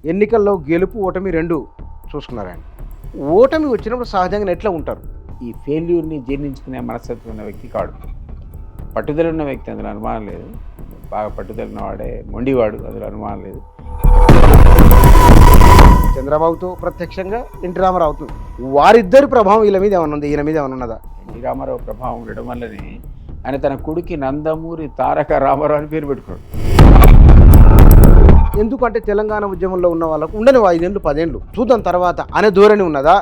ఎన్నికల్లో గెలుపు ఓటమి రెండు చూసుకున్నారు ఆయన. ఓటమి వచ్చినప్పుడు సహజంగా ఎట్లా ఉంటారు? ఈ ఫెయిల్యూర్ని జీర్ణించుకునే మనస్తత్వం ఉన్న వ్యక్తి కాడు. పట్టుదల ఉన్న వ్యక్తి, అందులో అనుమానం లేదు. బాగా పట్టుదల ఉన్నవాడే మొండివాడు, అందులో అనుమానం లేదు. చంద్రబాబుతో ప్రత్యక్షంగా ఎన్టీ రామారావుతో వారిద్దరి ప్రభావం వీళ్ళ మీద ఏమన్నా ఉంది, ఈయన మీద ఏమన్నా ఉన్నదా? ఎన్టీ రామారావు ప్రభావం ఉండడం వల్లనే ఆయన తన కొడుకి నందమూరి తారక రామారావు అని పేరు పెట్టుకున్నాడు. ఎందుకంటే తెలంగాణ ఉద్యమంలో ఉన్న వాళ్ళకు ఉండని 5 ఏళ్ళు 10 ఏళ్ళు చూద్దాం తర్వాత అనే ధోరణి ఉన్నదా,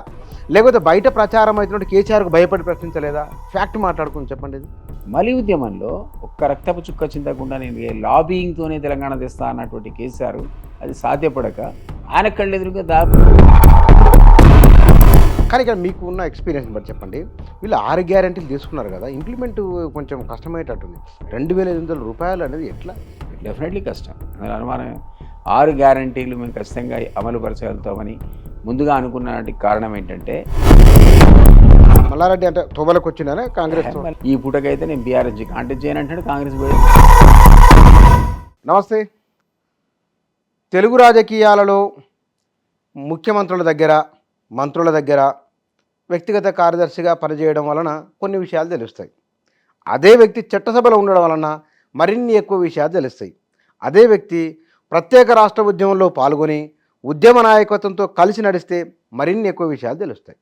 లేకపోతే బయట ప్రచారం అవుతున్నట్టు కేసీఆర్కు భయపడి ప్రశ్నించలేదా? ఫ్యాక్ట్ మాట్లాడుకుని చెప్పండి. ఇది మలి ఉద్యమంలో ఒక్క రక్తపు చుక్క చింతకుండా నేను లాబింగ్తోనే తెలంగాణ తెస్తా అన్నటువంటి కేసీఆర్ అది సాధ్యపడక ఆయన కళ్ళెదురుగా కానీ ఇక్కడ మీకు ఉన్న ఎక్స్పీరియన్స్ బట్టి చెప్పండి, వీళ్ళు 6 గ్యారెంటీలు తీసుకున్నారు కదా, ఇంప్లిమెంట్ కొంచెం కష్టమయ్యేటట్టుంది. 2,500 రూపాయలు అనేది ఎట్లా? డెఫినెట్లీ కష్టం, అందులో అనుమానం. 6 గ్యారంటీలు మేము ఖచ్చితంగా అమలు పరచగలుగుతామని ముందుగా అనుకున్నటువంటి కారణం ఏంటంటే, మల్లారెడ్డి అంటే తోబలకు వచ్చిందనే కాంగ్రెస్. ఈ పూటకైతే నేను బీఆర్ఎస్ కాంటెస్ట్ చేయనంటాడు, కాంగ్రెస్ పోయి. నమస్తే. తెలుగు రాజకీయాలలో ముఖ్యమంత్రుల దగ్గర, మంత్రుల దగ్గర వ్యక్తిగత కార్యదర్శిగా పనిచేయడం వలన కొన్ని విషయాలు తెలుస్తాయి. అదే వ్యక్తి చట్టసభలో ఉండడం వలన మరిన్ని ఎక్కువ విషయాలు తెలుస్తాయి. అదే వ్యక్తి ప్రత్యేక రాష్ట్ర ఉద్యమంలో పాల్గొని ఉద్యమ నాయకత్వంతో కలిసి నడిస్తే మరిన్ని ఎక్కువ విషయాలు తెలుస్తాయి.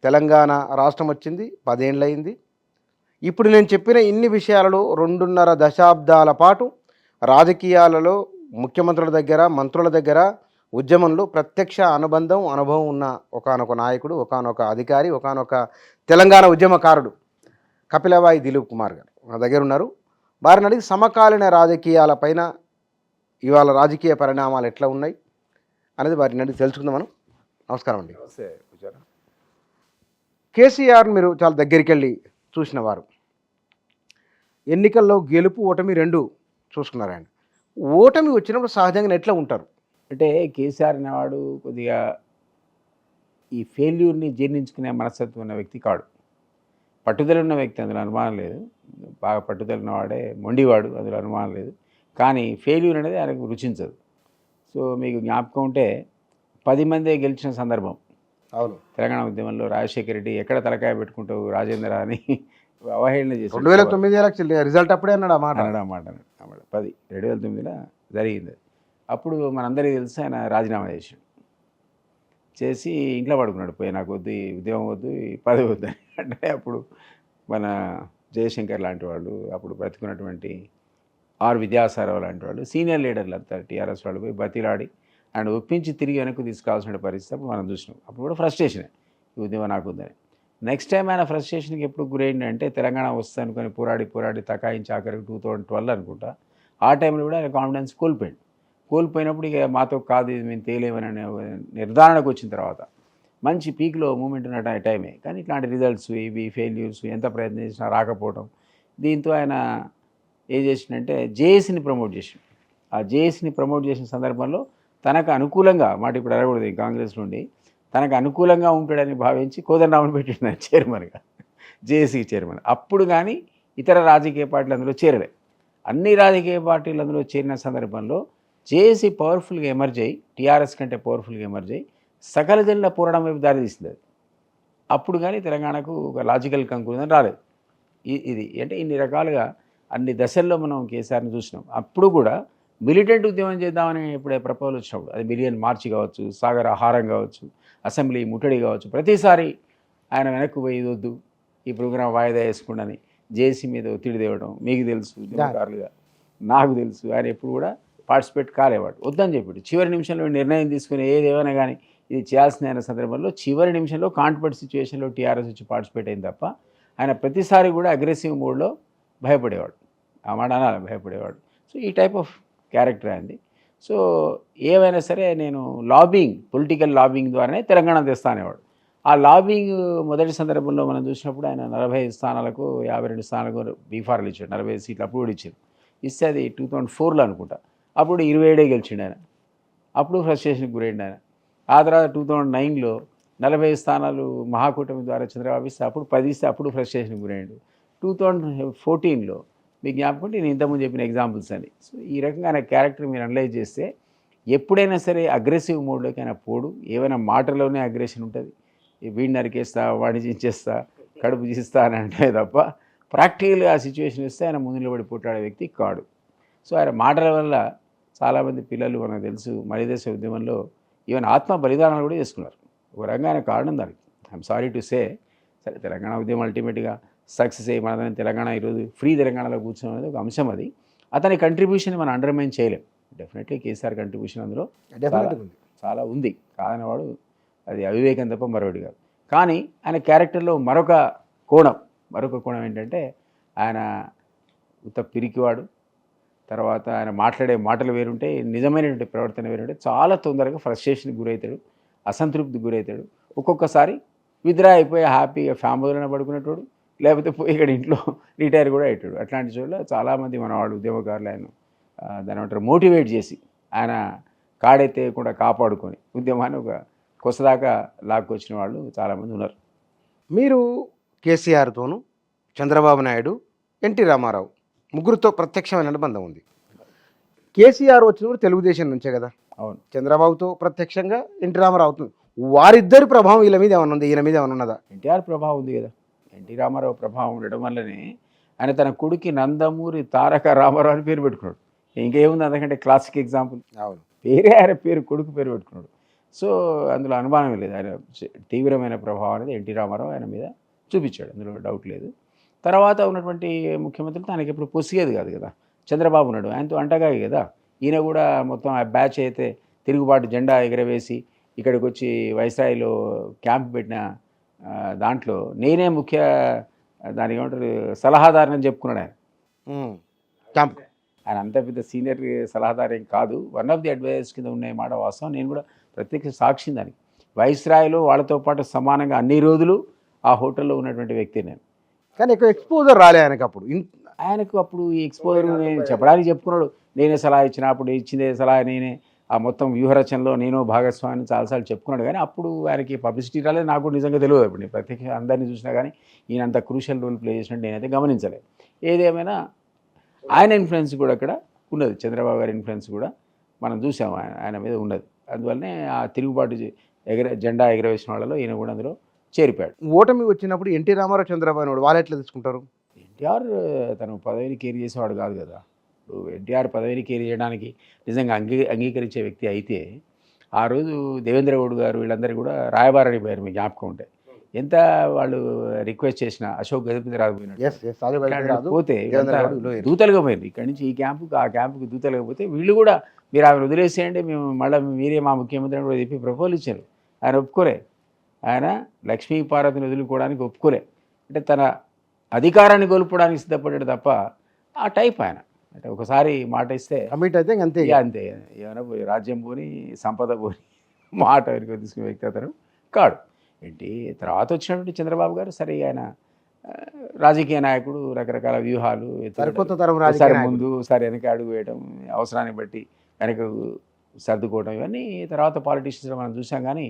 తెలంగాణ రాష్ట్రం వచ్చింది 10 ఏళ్ళయింది. ఇప్పుడు నేను చెప్పిన ఇన్ని విషయాలలో 2.5 దశాబ్దాల పాటు రాజకీయాలలో ముఖ్యమంత్రుల దగ్గర, మంత్రుల దగ్గర ఉద్యమంలో ప్రత్యక్ష అనుభవం ఉన్న ఒకానొక నాయకుడు, ఒకానొక అధికారి, ఒకానొక తెలంగాణ ఉద్యమకారుడు కపిలవాయి దిలీప్ కుమార్ గారు నా దగ్గర ఉన్నారు. వారిని అడిగి సమకాలీన రాజకీయాలపైన ఇవాళ రాజకీయ పరిణామాలు ఎట్లా ఉన్నాయి అనేది వారిని అడిగి తెలుసుకుందాం మనం. నమస్కారం అండి. కేసీఆర్ మీరు చాలా దగ్గరికి వెళ్ళి చూసిన వారు, ఎన్నికల్లో గెలుపు ఓటమి రెండు చూసుకున్నారు ఆయన. ఓటమి వచ్చినప్పుడు సహజంగా ఎట్లా ఉంటారు? అంటే కేసీఆర్ అనేవాడు కొద్దిగా ఈ ఫెయిల్యూర్ని జీర్ణించుకునే మనస్తత్వం ఉన్న వ్యక్తి కాడు. పట్టుదల ఉన్న వ్యక్తి, అందులో అనుమానం లేదు. బాగా పట్టుదల ఉన్నవాడే మొండివాడు, అందులో అనుమానం లేదు. కానీ ఫెయిల్యూర్ అనేది ఆయనకు రుచించదు. సో మీకు జ్ఞాపకం ఉంటే 10 మందే గెలిచిన సందర్భం. అవును, తెలంగాణ ఉద్యమంలో రాజశేఖర రెడ్డి ఎక్కడ తలకాయ పెట్టుకుంటావు రాజేంద్ర అని అవహేళన చేసి 2009 ఎలక్షన్ రిజల్ట్ అప్పుడే అన్నాడు మాట 2009లో జరిగింది. అప్పుడు మనందరికీ తెలిసి ఆయన రాజీనామా చేసి ఇంట్లో పడుకున్నాడు. పోయి నాకు వద్దు, ఈ ఉద్యమం వద్దు, ఈ పదవి వద్దు అని. అంటే అప్పుడు మన జయశంకర్ లాంటి వాళ్ళు, అప్పుడు బ్రతుకున్నటువంటి ఆర్ విద్యాసారావు లాంటి వాళ్ళు, సీనియర్ లీడర్లు అంతా టీఆర్ఎస్ వాళ్ళు పోయి బతిలాడి ఆయన ఒప్పించి తిరిగి వెనక్కి తీసుకురావాల్సిన పరిస్థితి అప్పుడు మనం చూసినాం. అప్పుడు కూడా ఫ్రస్ట్రేషనే, ఈ ఉద్యమం నాకు ఉందని. నెక్స్ట్ టైం ఆయన ఫ్రస్ట్రేషన్కి ఎప్పుడు గురైందంటే తెలంగాణ వస్తుంది అనుకొని పోరాడి తకాయించి ఆఖరికి 2012 అనుకుంటా. ఆ టైంలో కూడా ఆయన కాన్ఫిడెన్స్ కోల్పోయినప్పుడు ఇక మాతో కాదు, ఇది మేము తేలేమని అనే నిర్ధారణకు వచ్చిన తర్వాత మంచి పీక్లో మూమెంట్ ఉన్న టైమే. కానీ ఇట్లాంటి రిజల్ట్స్, ఇవి ఫెయిల్యూర్స్, ఎంత ప్రయత్నం చేసినా రాకపోవడం, దీంతో ఆయన ఏం చేసిందంటే జేఏసీని ప్రమోట్ చేసిండు. ఆ జేఏసీని ప్రమోట్ చేసిన సందర్భంలో తనకు అనుకూలంగా, మాట ఇప్పుడు అడగకూడదు కాంగ్రెస్ నుండి, తనకు అనుకూలంగా ఉంటాడని భావించి కోదండరామన్ పెట్టిండు చైర్మన్గా, జేఏసీ చైర్మన్. అప్పుడు కానీ ఇతర రాజకీయ పార్టీలు అందులో చేరలే. అన్ని రాజకీయ పార్టీలు అందులో చేరిన సందర్భంలో జేఏసీ పవర్ఫుల్గా ఎమర్జ్ అయ్యి, టీఆర్ఎస్ కంటే పవర్ఫుల్గా ఎమర్జ్ అయ్యి సకల జనుల పోరాటం వైపు దారితీస్తుంది. అప్పుడు కానీ తెలంగాణకు ఒక లాజికల్ కంక్లూజన్ రాలేదు. ఇది అంటే ఇన్ని రకాలుగా అన్ని దశల్లో మనం కేసీఆర్ని చూసినాం. అప్పుడు కూడా మిలిటెంట్ ఉద్యమం చేద్దామని ఎప్పుడే ప్రపోజల్ వచ్చినప్పుడు, అది మిలియన్ మార్చి కావచ్చు, సాగర్ ఆహారం కావచ్చు, అసెంబ్లీ ముట్టడి కావచ్చు, ప్రతిసారి ఆయన వెనక్కి పోయి వద్దు, ఈ ప్రోగ్రాం వాయిదా వేసుకుండని జేఏసీ మీద ఒత్తిడి తేవడం మీకు తెలుసు, ఉద్యమకారులుగా నాకు తెలుసు. ఆయన ఎప్పుడు కూడా పార్టిసిపేట్ కాలేవాడు, వద్దని చెప్పాడు. చివరి నిమిషంలో నిర్ణయం తీసుకుని ఏదేమైనా కానీ ఇది చేయాల్సిన అయిన సందర్భంలో చివరి నిమిషంలో కాంట్రవర్ట్ సిచ్యువేషన్లో టీఆర్ఎస్ వచ్చి పార్టిసిపేట్ అయింది తప్ప ఆయన ప్రతిసారి కూడా అగ్రెసివ్ మోడ్లో భయపడేవాడు. ఆ మాట అనాలి, భయపడేవాడు. సో ఈ టైప్ ఆఫ్ క్యారెక్టర్ అయింది. సో ఏమైనా సరే నేను పొలిటికల్ లాబింగ్ ద్వారానే తెలంగాణ తెస్తా అనేవాడు. ఆ లాబింగ్ మొదటి సందర్భంలో మనం చూసినప్పుడు ఆయన 45 స్థానాలకు 52 స్థానాలకు బీఫార్లు ఇచ్చాడు. 45 సీట్లు అప్పుడు కూడా ఇచ్చారు. ఇస్తే అది 2004లో అనుకుంటా. అప్పుడు 27 గెలిచిండు ఆయన. అప్పుడు ఫ్రస్ట్రేషన్కి గురైండు ఆయన. ఆ తర్వాత 2009లో 40 స్థానాలు మహాకూటమి ద్వారా చంద్రబాబు ఇస్తే అప్పుడు 10 ఇస్తే అప్పుడు ఫ్రస్ట్రేషన్కి గురైండు. 2014లో మీకు జ్ఞాపకం నేను ఇంతకుముందు చెప్పిన ఎగ్జాంపుల్స్ అని. సో ఈ రకంగా ఆయన క్యారెక్టర్ మీరు అనలైజ్ చేస్తే ఎప్పుడైనా సరే అగ్రెసివ్ మోడ్లోకి ఆయన పోడు. ఏమైనా మాటలోనే అగ్రెషన్ ఉంటుంది. వీడిని నరికేస్తా, వాడిని చించేస్తా, కడుపు చీస్తా అని అంటే తప్ప ప్రాక్టికల్గా ఆ సిచ్యువేషన్ ఇస్తే ఆయన ముందు నిలబడి పోట్లాడే వ్యక్తి కాడు. సో ఆయన మాటల వల్ల చాలామంది పిల్లలు మనకు తెలుసు మలిదేశ ఉద్యమంలో ఈవెన్ ఆత్మ బలిదానాలు కూడా చేసుకున్నారు. ఒక రకంగా కారణం దానికి. I'm sorry to say. సరే, తెలంగాణ ఉద్యమం అల్టిమేట్గా సక్సెస్ అయ్యి మనదని తెలంగాణ ఈరోజు ఫ్రీ తెలంగాణలో కూర్చోడం అనేది ఒక అంశం. అది అతని కంట్రిబ్యూషన్ మనం అండర్మైన్ చేయలేం. డెఫినెట్లీ కేసీఆర్ కంట్రిబ్యూషన్ అందులో చాలా ఉంది, కాదనేవాడు. అది అవివేకం తప్ప మరొకటి కాదు. కానీ ఆయన క్యారెక్టర్లో మరొక కోణం ఏంటంటే ఆయన ఉత్త పిరికివాడు. తర్వాత ఆయన మాట్లాడే మాటలు వేరుంటే, నిజమైనటువంటి ప్రవర్తన వేరుంటే చాలా తొందరగా ఫ్రస్ట్రేషన్కి గురవుతాడు, అసంతృప్తికి గురవుతాడు. ఒక్కొక్కసారి విత్డ్రా అయిపోయి హ్యాపీగా ఫ్యామిలీలోనే పడుకునేటోడు, లేకపోతే పోయి ఇక్కడ ఇంట్లో రిటైర్ కూడా అయ్యాడు. అట్లాంటి చోట్ల చాలామంది మన వాళ్ళు ఉద్యమకారులు ఆయన దాని అంటారు మోటివేట్ చేసి ఆయన కాడెత్తేయకుండా కాపాడుకొని ఉద్యమాన్ని ఒక కొసదాకా లాక్కొచ్చిన వాళ్ళు చాలామంది ఉన్నారు. మీరు కేసీఆర్తోనూ, చంద్రబాబు నాయుడు, ఎన్టీ రామారావు ముగ్గురితో ప్రత్యక్షమైన బంధం ఉంది. కేసీఆర్ వచ్చినప్పుడు తెలుగుదేశం నుంచే కదా. అవును. చంద్రబాబుతో ప్రత్యక్షంగా, ఎన్టీ రామారావుతో వారిద్దరి ప్రభావం వీళ్ళ మీద ఏమన్నా ఉంది, ఈయన మీద ఏమన్నా ఉన్నదా? ఎన్టీఆర్ ప్రభావం ఉంది కదా. ఎన్టీ రామారావు ప్రభావం ఉండడం వల్లనే ఆయన తన కొడుకి నందమూరి తారక రామారావు అని పేరు పెట్టుకున్నాడు. ఇంకేముంది అంతకంటే క్లాసిక్ ఎగ్జాంపుల్. అవును, పేరే ఆయన పేరు, కొడుకు పేరు పెట్టుకున్నాడు. సో అందులో అనుమానం లేదు. ఆయన తీవ్రమైన ప్రభావం అనేది ఎన్టీ రామారావు ఆయన మీద చూపించాడు, అందులో డౌట్ లేదు. తర్వాత ఉన్నటువంటి ముఖ్యమంత్రులు తనకి ఎప్పుడు పొసిగేది కాదు కదా. చంద్రబాబు నాయుడు ఆయనతో అంటగాయి కదా. ఈయన కూడా మొత్తం ఆ బ్యాచ్ అయితే తిరుగుబాటు జెండా ఎగరవేసి ఇక్కడికి వచ్చి వైస్రాయిలో క్యాంప్ పెట్టిన దాంట్లో నేనే ముఖ్య దానికి ఏమంటారు సలహాదారుని చెప్పుకున్నాడు ఆయన. క్యాంప్ ఆయన అంత పెద్ద సీనియర్ సలహాదారు ఏం కాదు, వన్ ఆఫ్ ది అడ్వైజర్స్ కింద ఉన్న మాట వాస్తవం. నేను కూడా ప్రత్యక్ష సాక్షి దానికి. వైస్రాయిలో వాళ్ళతో పాటు సమానంగా అన్ని రోజులు ఆ హోటల్లో ఉన్నటువంటి వ్యక్తి నేను. కానీ ఎక్కువ ఎక్స్పోజర్ రాలే ఆయనకు. అప్పుడు ఈ ఎక్స్పోజర్ నేను చెప్పడానికి చెప్పుకున్నాడు. నేనే సలహా ఇచ్చిన, అప్పుడు ఇచ్చిందే సలహా నేనే, ఆ మొత్తం వ్యూహరచనలో నేను భాగస్వామిని చాలాసార్లు చెప్పుకున్నాడు. కానీ అప్పుడు ఆయనకి పబ్లిసిటీ రాలేదు. నాకు నిజంగా తెలియదు. అప్పుడు నేను ప్రత్యేక అందరినీ చూసినా కానీ ఈయన అంత క్రూషియల్ రోల్ ప్లే చేసినట్టు నేనైతే గమనించలేదు. ఏదేమైనా ఆయన ఇన్ఫ్లుయెన్స్ కూడా అక్కడ ఉన్నది, చంద్రబాబు గారి ఇన్ఫ్లుయెన్స్ కూడా మనం చూసాము ఆయన మీద ఉన్నది. అందువల్లనే ఆ తిరుగుబాటు జెండా ఎగరవేసిన వాళ్ళలో ఈయన కూడా అందులో చేరిపాడు. ఓటమి వచ్చినప్పుడు ఎన్టీ రామారావు, చంద్రబాబు నాయుడు వాళ్ళు ఎట్లా తీసుకుంటారు? ఎన్టీఆర్ తను పదవిని కేర్ చేసేవాడు కాదు కదా. ఇప్పుడు ఎన్టీఆర్ పదవిని కేర్ చేయడానికి నిజంగా అంగీకరించే వ్యక్తి అయితే ఆ రోజు దేవేంద్ర గౌడ్ గారు వీళ్ళందరూ కూడా రాయబారని పోయారు, మీకు జ్ఞాపకం ఉంటే. ఎంత వాళ్ళు రిక్వెస్ట్ చేసినా అశోక్ గజపతి రాకపోయినాడు, పోతే దూతలుగా పోయింది. ఇక్కడి నుంచి ఈ క్యాంపుకి ఆ క్యాంపుకి దూతలుగా పోతే వీళ్ళు కూడా మీరు ఆమెను వదిలేసేయండి, మేము మళ్ళీ మీరే మా ముఖ్యమంత్రి అని కూడా చెప్పి ప్రపోజల్ ఇచ్చారు. ఆయన ఒప్పుకోలే. ఆయన లక్ష్మీ పార్వతిని వదులుకోవడానికి ఒప్పుకోలే. అంటే తన అధికారాన్ని కోల్పోవడానికి సిద్ధపడ్డాడు తప్ప ఆ టైప్ ఆయన. అంటే ఒకసారి మాట ఇస్తే కమిట్ అయితే అంతే అంతే. ఏమైనా పోయి రాజ్యం పోని సంపద పోని మాట వరకు తీసుకునే వ్యక్తి అతను కాడు. ఏంటి తర్వాత వచ్చినటువంటి చంద్రబాబు గారు సరే ఆయన రాజకీయ నాయకుడు, రకరకాల వ్యూహాలు ముందు సరే వెనక అడుగు వేయడం, అవసరాన్ని బట్టి వెనక సర్దుకోవడం, ఇవన్నీ తర్వాత పాలిటిషియన్స్లో మనం చూసాం. కానీ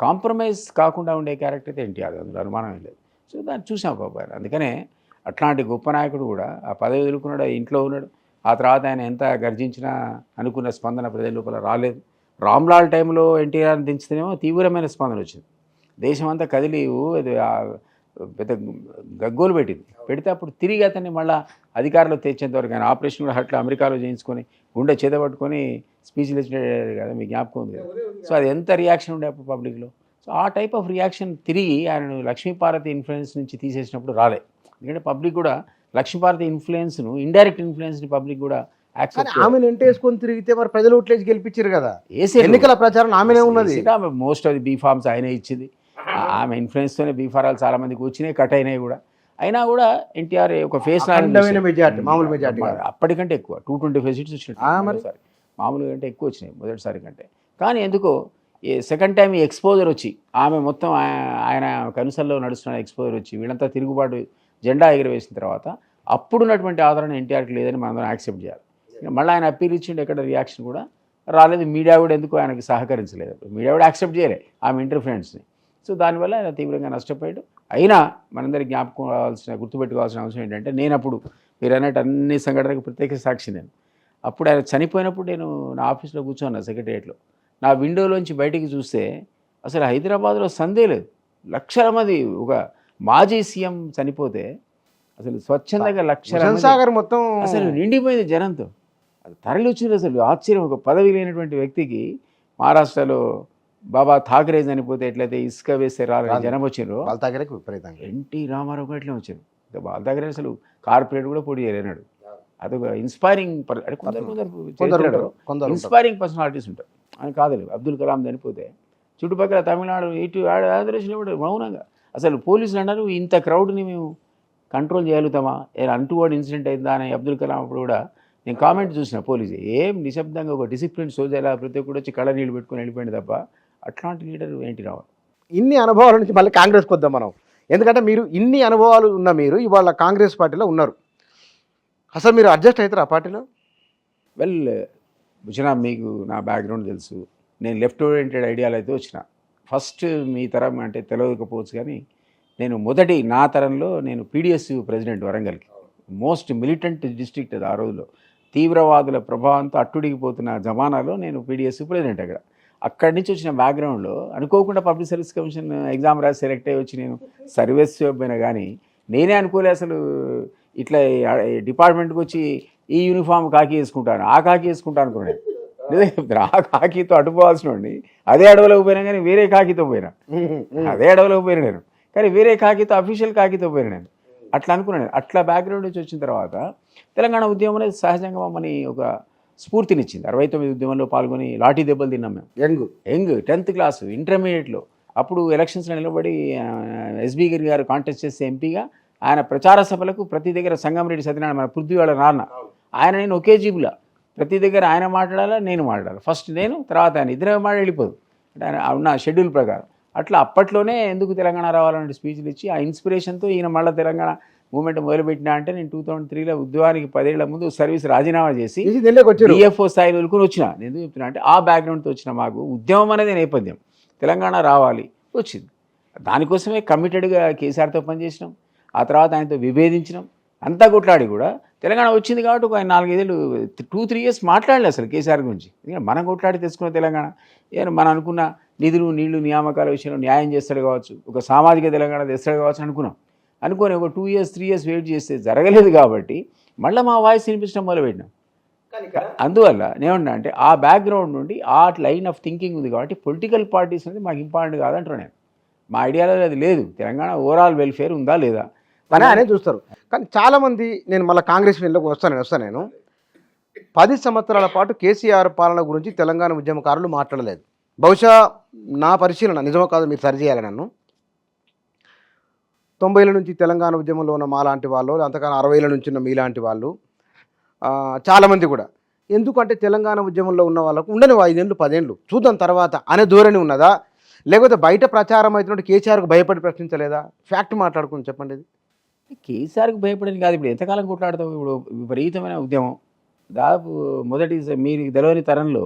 కాంప్రమైజ్ కాకుండా ఉండే క్యారెక్టర్ అయితే ఎన్టీఆర్, అందులో అనుమానం ఏం లేదు. సో దాన్ని చూసాం బాబు. అందుకనే అట్లాంటి గొప్ప నాయకుడు కూడా ఆ పదవి వదులుకున్నాడు, ఇంట్లో ఉన్నాడు. ఆ తర్వాత ఆయన ఎంత గర్జించినా అనుకున్న స్పందన ప్రజల లోపల రాలేదు. రామ్లాల్ టైంలో ఎన్టీఆర్ని దించితేనేమో తీవ్రమైన స్పందన వచ్చింది. దేశం అంతా కదిలి పెద్ద గగ్గోలు పెడితే అప్పుడు తిరిగి అతన్ని మళ్ళీ అధికారంలో తెచ్చేంతవరకు ఆయన ఆపరేషన్ కూడా హట్లో అమెరికాలో చేయించుకొని గుండె చేతపట్టుకొని స్పీచ్లు ఇచ్చినట్టు కదా, మీకు జ్ఞాపకం ఉంది కదా. సో అది ఎంత రియాక్షన్ ఉండే అప్పుడు పబ్లిక్లో. సో ఆ టైప్ ఆఫ్ రియాక్షన్ తిరిగి ఆయనను లక్ష్మీపార్వతి ఇన్ఫ్లుయెన్స్ నుంచి తీసేసినప్పుడు రాలే. ఎందుకంటే పబ్లిక్ కూడా లక్ష్మీపార్వతి ఇన్ఫ్లుయెన్స్ను, ఇండైరెక్ట్ ఇన్ఫ్లుయెన్స్ని పబ్లిక్ కూడా యాక్సెప్ట్. ఆమెను ఎంటేసుకొని తిరిగితే మరి ప్రజలు ఓట్లేసి గెలిపించారు కదా. ఎన్నికల ప్రచారం ఆమెనే ఉన్నది. మోస్ట్ ఆఫ్ ది బీఫార్మ్స్ ఆయనే ఇచ్చింది. ఆమె ఇన్ఫ్లుయెన్స్తోనే బీఫారాలు చాలా మందికి వచ్చినాయి, కట్ అయినాయి కూడా. అయినా కూడా ఎన్టీఆర్ ఒక ఫేస్ మెజార్టీ, మామూలు మెజార్టీ అప్పటికంటే ఎక్కువ 225 సీట్స్ వచ్చినాయి. మామూలుగా కంటే ఎక్కువ వచ్చినాయి మొదటిసారి కంటే. కానీ ఎందుకో సెకండ్ టైం ఈ ఎక్స్పోజర్ వచ్చి ఆమె మొత్తం ఆయన కనుసల్లో నడుస్తున్న ఎక్స్పోజర్ వచ్చి వీళ్ళంతా తిరుగుబాటు జెండా ఎగరవేసిన తర్వాత అప్పుడున్నటువంటి ఆదరణ ఎన్టీఆర్కి లేదని మనం యాక్సెప్ట్ చేయాలి. మళ్ళీ ఆయన అప్పీల్ ఇచ్చిండు, ఎక్కడ రియాక్షన్ కూడా రాలేదు. మీడియా కూడా ఎందుకు ఆయనకు సహకరించలేదు. మీడియా కూడా యాక్సెప్ట్ చేయలే ఆమె ఇంటర్ఫరెన్స్ని. సో దానివల్ల ఆయన తీవ్రంగా నష్టపోయాడు. అయినా మనందరికీ గుర్తుపెట్టుకోవాల్సిన అంశం ఏంటంటే, నేను అప్పుడు మీరు అన్నట్టు అన్ని సంఘటనలకు ప్రత్యేక సాక్షి. నేను అప్పుడు ఆయన చనిపోయినప్పుడు నేను నా ఆఫీస్లో కూర్చున్నా సెక్రటరియట్లో. నా విండోలోంచి బయటికి చూస్తే అసలు హైదరాబాద్లో సందే లేదు. లక్షల మంది, ఒక మాజీ సీఎం చనిపోతే అసలు స్వచ్ఛందంగా లక్షల హుస్సేన్ మంది సాగర్ మొత్తం అసలు నిండిపోయింది జనంతో. అది తరలి వచ్చింది. అసలు ఆశ్చర్యం. ఒక పదవి లేనటువంటి వ్యక్తికి మహారాష్ట్రలో బాబా ఠాకరే చనిపోతే ఎట్లయితే ఇసుక వేస్తే రాలని జనం వచ్చిండ్రో, వాళ్ళ దగ్గరకు విపరీతంగా ఎన్టీ రామారావు ఎట్లా వచ్చారు. వాళ్ళ దగ్గర అసలు కార్పొరేట్ కూడా పోటీ చేయలేనాడు. అదొక ఇన్స్పైరింగ్ అంటే కొందరు ఇన్స్పైరింగ్ పర్సనాలిటీస్ ఉంటారు. అని కాదు, అబ్దుల్ కలాం చనిపోతే చుట్టుపక్కల తమిళనాడు ఇటు ఆంధ్రప్రదేశ్లో కూడా మౌనంగా అసలు పోలీసులు అన్నారు ఇంత క్రౌడ్ని మేము కంట్రోల్ చేయగలుగుతామా, ఏదైనా అంటువర్డ్ ఇన్సిడెంట్ అయిందా అని అబ్దుల్ కలాం అప్పుడు కూడా నేను కామెంట్ చూసిన. పోలీసు ఏం నిశ్శబ్దంగా ఒక డిసిప్లిన్ సోల్జర్లా ప్రతి ఒక్కరు వచ్చి కళ్ళ నీళ్ళు పెట్టుకుని వెళ్ళిపోయింది తప్ప అట్లాంటి లీడర్ ఏంటి రావాలి. ఇన్ని అనుభవాల నుంచి మళ్ళీ కాంగ్రెస్కి వద్దాం మనం. ఎందుకంటే మీరు ఇన్ని అనుభవాలు ఉన్న మీరు ఇవాళ కాంగ్రెస్ పార్టీలో ఉన్నారు. అసలు మీరు అడ్జస్ట్ అవుతారు ఆ పార్టీలో? వెల్ భుజన, మీకు నా బ్యాక్గ్రౌండ్ తెలుసు. నేను లెఫ్ట్ ఓరియంటెడ్ ఐడియాలు అయితే వచ్చిన. ఫస్ట్ మీ తరం అంటే తెలియకపోవచ్చు కానీ నేను నా తరంలో నేను పీడిఎస్యు ప్రెసిడెంట్ వరంగల్కి. మోస్ట్ మిలిటెంట్ డిస్ట్రిక్ట్ అది ఆ రోజులో. తీవ్రవాదుల ప్రభావంతో అట్టుడిగిపోతున్న జమానాలో నేను పీడిఎస్యు ప్రెసిడెంట్ అక్కడ. అక్కడి నుంచి వచ్చిన బ్యాక్గ్రౌండ్లో అనుకోకుండా పబ్లిక్ సర్వీస్ కమిషన్ ఎగ్జామ్ రాసి సెలెక్ట్ అయ్యి వచ్చి నేను సర్వీస్ అయిపోయినా కానీ నేనే అనుకోలే అసలు ఇట్లా డిపార్ట్మెంట్కి వచ్చి ఈ యూనిఫామ్ కాకి వేసుకుంటాను, ఆ కాకి వేసుకుంటాను అనుకున్నాను. నిజంగా చెప్తాను. ఆ కాకితో అడ్డుకోవాల్సిన వాడిని అదే అడవిలోకి పోయినా కానీ వేరే కాకితో పోయినా, అదే అడవిలోకి పోయినా నేను, కానీ వేరే కాకితో అఫీషియల్ కాకితో పోయినా నేను. అట్లా అనుకున్నాను. అట్లా బ్యాక్గ్రౌండ్ నుంచి వచ్చిన తర్వాత తెలంగాణ ఉద్యమం అనేది సహజంగా మమ్మల్ని ఒక స్ఫూర్తినిచ్చింది. 69 ఉద్యమంలో పాల్గొని లాఠీ దెబ్బలు తిన్నాం మేము. యంగ్ 10th క్లాసు ఇంటర్మీడియట్లో. అప్పుడు ఎలక్షన్స్లో నిలబడి ఎస్బీ గారు కాంటెస్ట్ చేసే ఎంపీగా ఆయన ప్రచార సభలకు ప్రతి దగ్గర సంగమరెడ్డి సత్యనారాయణ మన పృథ్వీవాళ్ళ నాన్న ఆయన నేను ఒకే జీబులా ప్రతి దగ్గర ఆయన మాట్లాడాలా నేను మాట్లాడాలి. ఫస్ట్ నేను, తర్వాత ఆయన, ఇద్దరు మాట వెళ్ళిపోదు అంటే ఆయన ఉన్న షెడ్యూల్ ప్రకారం. అట్లా అప్పట్లోనే ఎందుకు తెలంగాణ రావాలనే స్పీచ్లు ఇచ్చి ఆ ఇన్స్పిరేషన్తో ఈయన మళ్ళీ తెలంగాణ మూమెంట్ మొదలుపెట్టినా అంటే నేను 2003లో ఉద్యోగానికి 10 ఏళ్ల ముందు సర్వీస్ రాజీనామా చేసి డిఎఫ్ఓ స్థాయిలో వెళ్ళుకుని వచ్చిన. నేను ఎందుకు చెప్తున్నా అంటే ఆ బ్యాక్గ్రౌండ్తో వచ్చిన మాకు ఉద్యమం అనేది నేపథ్యం. తెలంగాణ రావాలి వచ్చింది. దానికోసమే కమిటెడ్గా కేసీఆర్తో పనిచేసినాం. ఆ తర్వాత ఆయనతో విభేదించినాం. అంతా కొట్లాడి కూడా తెలంగాణ వచ్చింది కాబట్టి ఒక 4-5 ఏళ్ళు 2-3 ఇయర్స్ మాట్లాడలేదు అసలు కేసీఆర్ గురించి. ఎందుకంటే మనం కొట్లాడి తెచ్చుకున్న తెలంగాణ ఏమైనా మనం అనుకున్న నిధులు నీళ్లు నియామకాల విషయంలో న్యాయం చేస్తాడు కావచ్చు, ఒక సామాజిక తెలంగాణ తెస్తాడు కావచ్చు అనుకున్నాం. అనుకొని ఒక 2 years 3 years వెయిట్ చేస్తే జరగలేదు కాబట్టి మళ్ళీ మా వాయిస్ వినిపించడం మొదలుపెట్టినాం. అందువల్ల నేనున్నా అంటే ఆ బ్యాక్గ్రౌండ్ నుండి ఆ లైన్ ఆఫ్ థింకింగ్ ఉంది కాబట్టి పొలిటికల్ పార్టీస్ అనేది మాకు ఇంపార్టెంట్ కాదంటున్నాను నేను. మా ఐడియాలో అది లేదు. తెలంగాణ ఓవరాల్ వెల్ఫేర్ ఉందా లేదా అని అనే చూస్తారు. కానీ చాలామంది నేను మళ్ళీ కాంగ్రెస్ వీళ్ళకి వస్తాను నేను 10 సంవత్సరాల పాటు కేసీఆర్ పాలన గురించి తెలంగాణ ఉద్యమకారులు మాట్లాడలేదు. బహుశా నా పరిశీలన నిజమో కాదు, మీరు సరిచేయాలి నన్ను. 90ల నుంచి తెలంగాణ ఉద్యమంలో ఉన్న మాలాంటి వాళ్ళు, అంతకన్నా 60ల నుంచి ఉన్న మీలాంటి వాళ్ళు చాలామంది కూడా ఎందుకంటే తెలంగాణ ఉద్యమంలో ఉన్న వాళ్ళకు ఉండని 5 ఏళ్ళు 10 ఏళ్ళు చూద్దాం తర్వాత అనే ధోరణి ఉన్నదా, లేకపోతే బయట ప్రచారం అవుతున్నట్టు కేసీఆర్కు భయపడి ప్రశ్నించలేదా? ఫ్యాక్ట్ మాట్లాడుకుని చెప్పండి. ఇది కేసీఆర్కి భయపడని కాదు. ఇప్పుడు ఎంతకాలం కొట్లాడతాం? ఇప్పుడు విపరీతమైన ఉద్యమం దాదాపు మీరు తెలియని తరంలో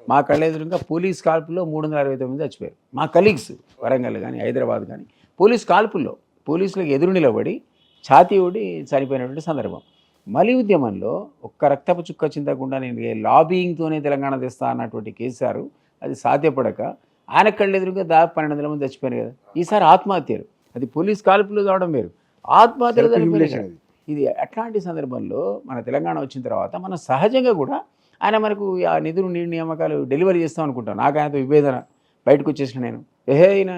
మా కళ్ళెదురుగా పోలీస్ కాల్పుల్లో 369 చచ్చిపోయారు. మా కలీగ్స్ వరంగల్ కానీ హైదరాబాద్ కానీ పోలీస్ కాల్పుల్లో పోలీసులకు ఎదురు నిలబడి ఛాతీ ఊడి చనిపోయినటువంటి సందర్భం. మలి ఉద్యమంలో ఒక్క రక్తపు చుక్క చింతకుండా నేను లాబింగ్తోనే తెలంగాణ తెస్తా అన్నటువంటి కేసీఆర్ అది సాధ్యపడక ఆయన కళ్ళెదురుగా దాదాపు 1200 మంది చచ్చిపోయారు కదా. ఈసారి ఆత్మహత్యలు, అది పోలీస్ కాల్పులు కావడం వేరు, ఆత్మహత్యలు చనిపోయారు. ఇది అట్లాంటి సందర్భంలో మన తెలంగాణ వచ్చిన తర్వాత మనం సహజంగా కూడా ఆయన మనకు ఆ నిధులు నీటి నియామకాలు డెలివరీ చేస్తాం అనుకుంటాం. నాకు ఆయనతో విభేదన బయటకు వచ్చేసిన నేను అయిన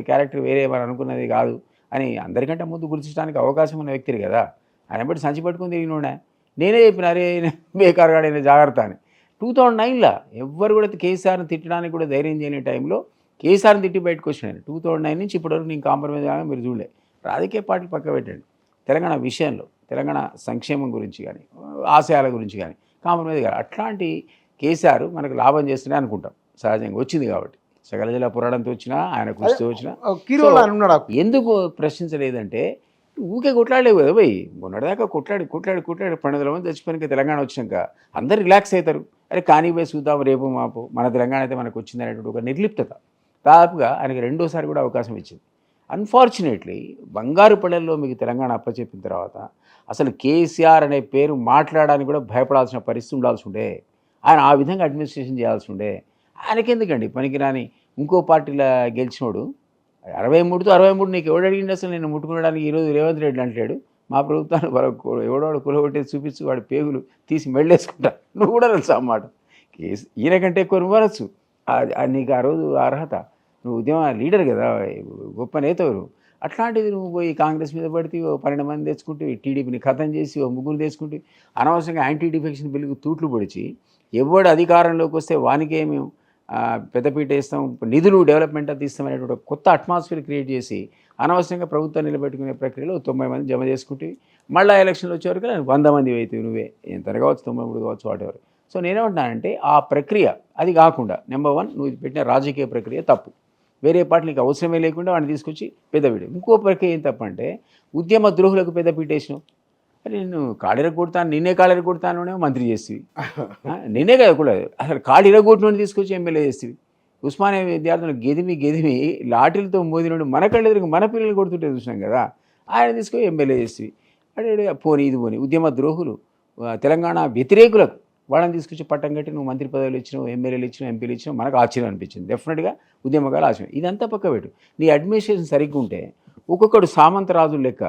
క్యారెక్టర్ వేరే మనం అనుకున్నది కాదు అని అందరికంటే ముందు గుర్తించడానికి అవకాశం ఉన్న వ్యక్తిని కదా. ఆయన బట్టి సంచి పట్టుకుని తిరిగినోడే నేనే చెప్పిన అరే బేకారుగాడైన జాగ్రత్త అని. 2009లో ఎవ్వరు కూడా కేసీఆర్ని తిట్టడానికి కూడా ధైర్యం చేయని టైంలో కేసీఆర్ని తిట్టి బయటకు వచ్చినాను. 2009 నుంచి ఇప్పటివరకు నేను కాంప్రమైజ్ కాగా మీరు చూడలే. రాజకీయ పార్టీలు పక్క పెట్టండి, తెలంగాణ విషయంలో తెలంగాణ సంక్షేమం గురించి కానీ ఆశయాల గురించి కానీ కాంప్రమైజ్ కాదు. అట్లాంటి కేసీఆర్ మనకు లాభం చేస్తూనే అనుకుంటాం. సహజంగా వచ్చింది కాబట్టి సకల జిల్లా పురాణంతో వచ్చినా ఆయన కృషితో వచ్చినా ఎందుకు ప్రశ్నించలేదంటే ఊకే కొట్లాడలేవు కదా పోయి. మొన్నటిదాకా కొట్లాడి 12 మంది చచ్చిపోయినాక తెలంగాణ వచ్చినాక అందరు రిలాక్స్ అవుతారు. అరే కానీ పోయి చూద్దాం రేపు మాపు మన తెలంగాణ అయితే మనకు వచ్చింది అనేటువంటి ఒక నిర్లిప్తత దాదాపుగా ఆయనకి రెండోసారి కూడా అవకాశం ఇచ్చింది. అన్ఫార్చునేట్లీ బంగారు పళ్ళల్లో మీకు తెలంగాణ అప్పచెప్పిన తర్వాత అసలు కేసీఆర్ అనే పేరు మాట్లాడడానికి కూడా భయపడాల్సిన పరిస్థితి ఉండాల్సి ఉండే. ఆయన ఆ విధంగా అడ్మినిస్ట్రేషన్ చేయాల్సి ఉండే. ఆయనకెందుకండి పనికిరాని ఇంకో పార్టీలో గెలిచినోడు 63 నీకు ఎవడు అడిగిండి అసలు నేను ముట్టుకోవడానికి ఈరోజు రేవంత్ రెడ్డి అంటాడు మా ప్రభుత్వాన్ని ఎవడోడు కులగొట్టేది చూపించి వాడి పేగులు తీసి మెళ్ళేసుకుంటా. నువ్వు కూడా తెలుసు అన్నమాట. ఈయన కంటే ఎక్కువ నువ్వు అనొచ్చు. నీకు ఆ రోజు అర్హత, నువ్వు ఉద్యమ లీడర్ కదా, గొప్ప నేతవు. అట్లాంటిది నువ్వు పోయి కాంగ్రెస్ మీద పడితే 12 మంది తెచ్చుకుంటే టీడీపీని ఖతం చేసి 3 తెచ్చుకుంటే అనవసరంగా యాంటీ డిఫెక్షన్ బిల్లుకు తూట్లు పొడిచి ఎవడు అధికారంలోకి వస్తే వానికే మేము పెద్దపీట ఇస్తాం, నిధులు డెవలప్మెంట్ అది ఇస్తామనేటువంటి కొత్త అట్మాస్ఫియర్ క్రియేట్ చేసి అనవసరంగా ప్రభుత్వం నిలబెట్టుకునే ప్రక్రియలో 90 మంది జమ చేసుకుంటే మళ్ళీ ఎలక్షన్లు వచ్చేవరకు 100 మంది అవుతాయి. నువ్వే ఎంత కావచ్చు, 93 కావచ్చు, వాటెవర్. సో నేనేమంటున్నానంటే ఆ ప్రక్రియ అది కాకుండా నెంబర్ 1 నువ్వు పెట్టిన రాజకీయ ప్రక్రియ తప్పు. వేరే పార్టీలకు అవసరమే లేకుండా వాడిని తీసుకొచ్చి పెద్దపీట. ఇంకో ప్రక్రియ ఏం తప్పంటే ఉద్యమ ద్రోహులకు పెద్దపీట వేసినావు. నేను కాళీర కొడతాను, నిన్నే కాళీర కొడతాను మంత్రి చేస్తేవి. నిన్నే కదా కూడా అసలు కాళీర కొట్టినోని తీసుకొచ్చి ఎమ్మెల్యే చేస్తేవి. ఉస్మానియా విద్యార్థులు గెదిమి లాఠీలతో మోదినోడు మన కళ్ళెదురుగా మన పిల్లలు కొడుతుంటే చూసినాం కదా, ఆయన తీసుకొని ఎమ్మెల్యే చేస్తేవి. అంటే పోనీ ఇది పోనీ ఉద్యమ ద్రోహులు తెలంగాణ వ్యతిరేకులకు వాళ్ళని తీసుకొచ్చి పట్టం కట్టి నువ్వు మంత్రి పదవులు ఇచ్చినావు, ఎమ్మెల్యేలు ఇచ్చినావు, ఎంపీలు ఇచ్చినావు, మనకు ఆశ్చర్యం అనిపించింది. డెఫినెట్గా ఉద్యమకాలు ఆశ్చర్యం. ఇదంతా పక్క పెట్టు. నీ అడ్మినిస్ట్రేషన్ సరిగ్గా ఉంటే ఒక్కొక్కడు సామంతరాజులు లెక్క